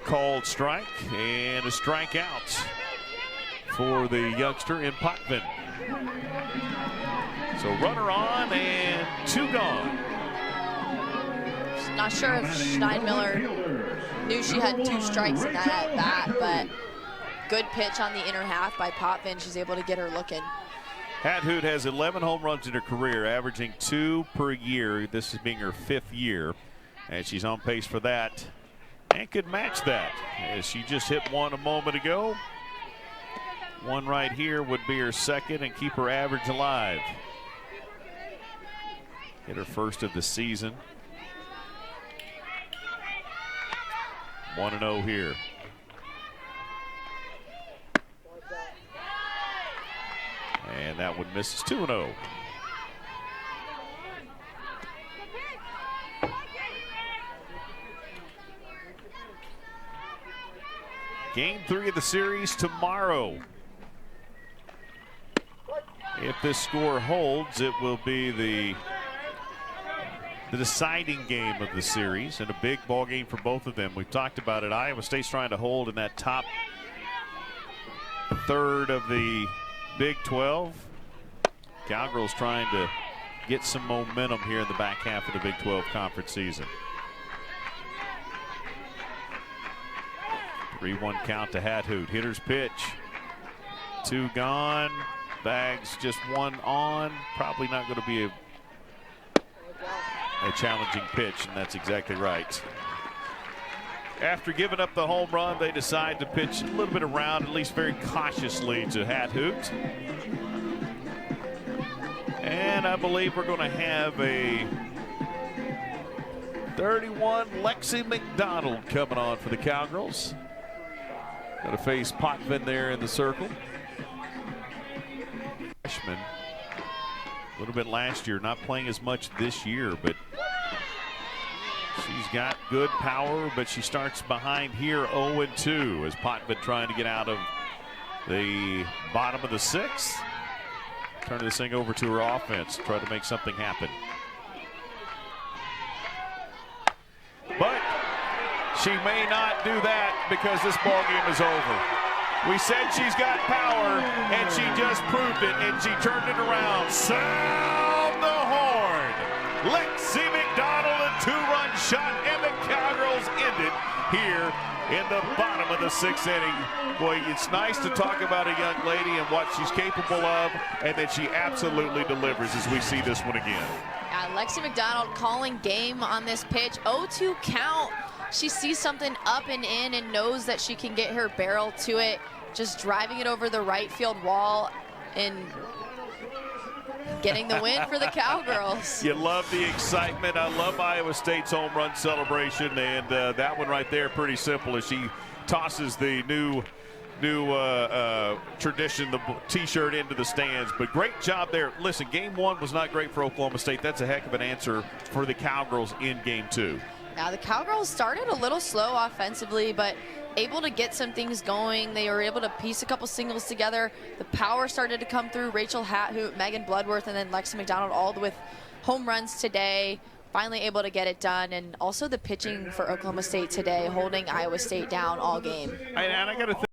called strike and a strikeout for the youngster in Potvin. So runner on and 2 gone. Not sure if Schneidmiller knew she had 2 strikes in that at bat, but good pitch on the inner half by Potvin. She's able to get her looking. Hathoot has 11 home runs in her career, averaging 2 per year. This is being her 5th year, and she's on pace for that and could match that as she just hit 1 a moment ago. 1 right here would be her 2nd and keep her average alive. Hit her 1st of the season. 1-0 here. And that one misses. 2-0. Game 3 of the series tomorrow. If this score holds, it will be the deciding game of the series and a big ball game for both of them. We've talked about it. Iowa State's trying to hold in that top 1/3 of the Big 12. Cowgirls trying to get some momentum here in the back half of the Big 12 conference season. 3-1 count to Hathoot. Hitter's pitch. 2 gone. Bags just 1 on. Probably not going to be a challenging pitch, and that's exactly right. After giving up the home run, they decide to pitch a little bit around, at least very cautiously, to Hathoot. And I believe we're going to have a 31 Lexi McDonald coming on for the Cowgirls. Going to face Potvin there in the circle. Freshman. A little bit last year, not playing as much this year, but she's She's got good power, but she starts behind here 0-2 as Potvin trying to get out of the bottom of the 6th. Turn this thing over to her offense, try to make something happen. But she may not do that because this ball game is over. We said she's got power, and she just proved it, and she turned it around. Sound the horn. Lexi McDonald, a 2-run shot, and the Cowgirls ended here in the bottom of the 6th inning. Boy, it's nice to talk about a young lady and what she's capable of, and that she absolutely delivers as we see this one again. Lexi McDonald calling game on this pitch. 0-2 count. She sees something up and in and knows that she can get her barrel to it. Just driving it over the right field wall and getting the win for the Cowgirls. You love the excitement. I love Iowa State's home run celebration, and that one right there, pretty simple, as she tosses the new tradition, the T-shirt, into the stands. But great job there. Listen, game 1 was not great for Oklahoma State. That's a heck of an answer for the Cowgirls in game 2. Now the Cowgirls started a little slow offensively, but able to get some things going. They were able to piece a couple singles together. The power started to come through. Rachel Hathoot, Megan Bloodworth, and then Lexi McDonald, all with home runs today. Finally able to get it done. And also the pitching for Oklahoma State today, holding Iowa State down all game. And I got to think